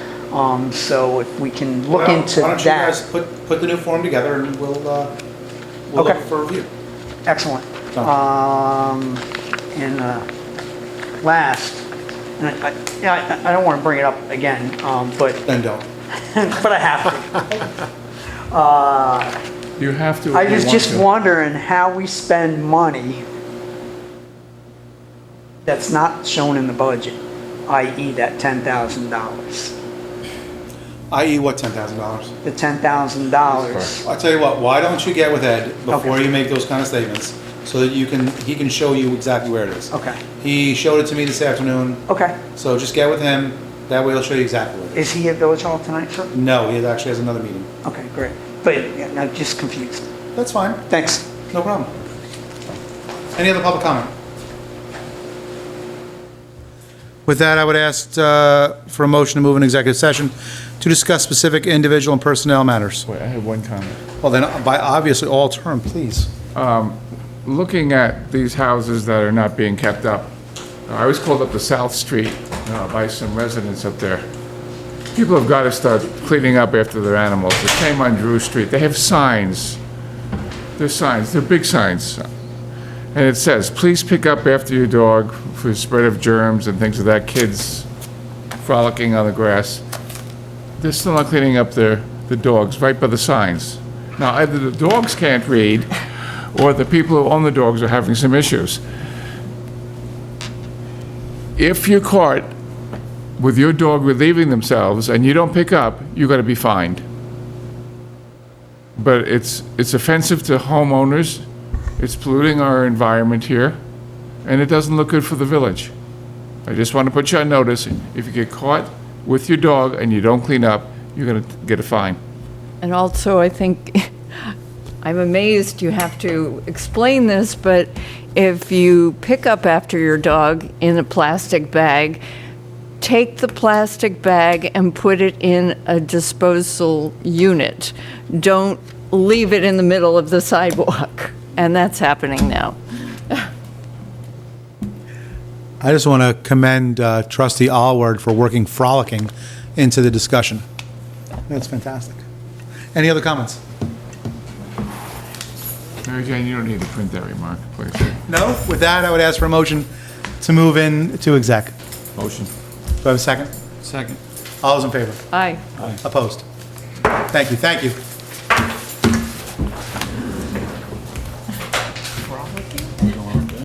So if we can look into Why don't you guys that. put the new form together and we'll Okay. look for review. Excellent. Done. And last, and I don't want to bring it up again, but Then don't. but I have to. You have to. I if you was want just to. wondering how we spend money that's not shown in the budget, i.e. that $10,000. I.e. what, $10,000? The $10,000. I'll tell you what, why don't you get with Ed before Okay. you make those kind of statements so that he can show you exactly where it is. Okay. He showed it to me this afternoon, Okay. so just get with him. That way he'll show you exactly where it is. Is he at Village Hall tonight, sir? No, he actually has another meeting. Okay, great. But yeah, I'm just confused. That's fine. Thanks. No problem. Any other public comment? With that, I would ask for a motion to move an executive session to discuss specific individual and personnel matters. Wait, I have one comment. Well, then, by obviously all term, please. Looking at these houses that are not being kept up, I was called up to South Street by some residents up there. People have got to start cleaning up after their animals. The same on Drew Street. They have signs. They're signs. They're big signs. And it says, please pick up after your dog for spread of germs and things of that. Kids frolicking on the grass. They're still not cleaning up the dogs right by the signs. Now, either the dogs can't read or the people who own the dogs are having some issues. If you're caught with your dog relieving themselves and you don't pick up, you're going to be fined. But it's offensive to homeowners, it's polluting our environment here, and it doesn't look good for the village. I just want to put you on notice. If you get caught with your dog and you don't clean up, you're going to get a fine. And also, I think, I'm amazed you have to explain this, but if you pick up after your dog in a plastic bag, take the plastic bag and put it in a disposal unit. Don't leave it in the middle of the sidewalk. And that's happening now. I just want to commend Trustee Alward for working frolicking into the discussion. That's fantastic. Any other comments? Mary Jane, you don't need to print that remark, please. No? With that, I would ask for a motion to move into exec. Motion. Do I have a second? Second. All those in favor? Aye. Opposed? Thank you, thank you.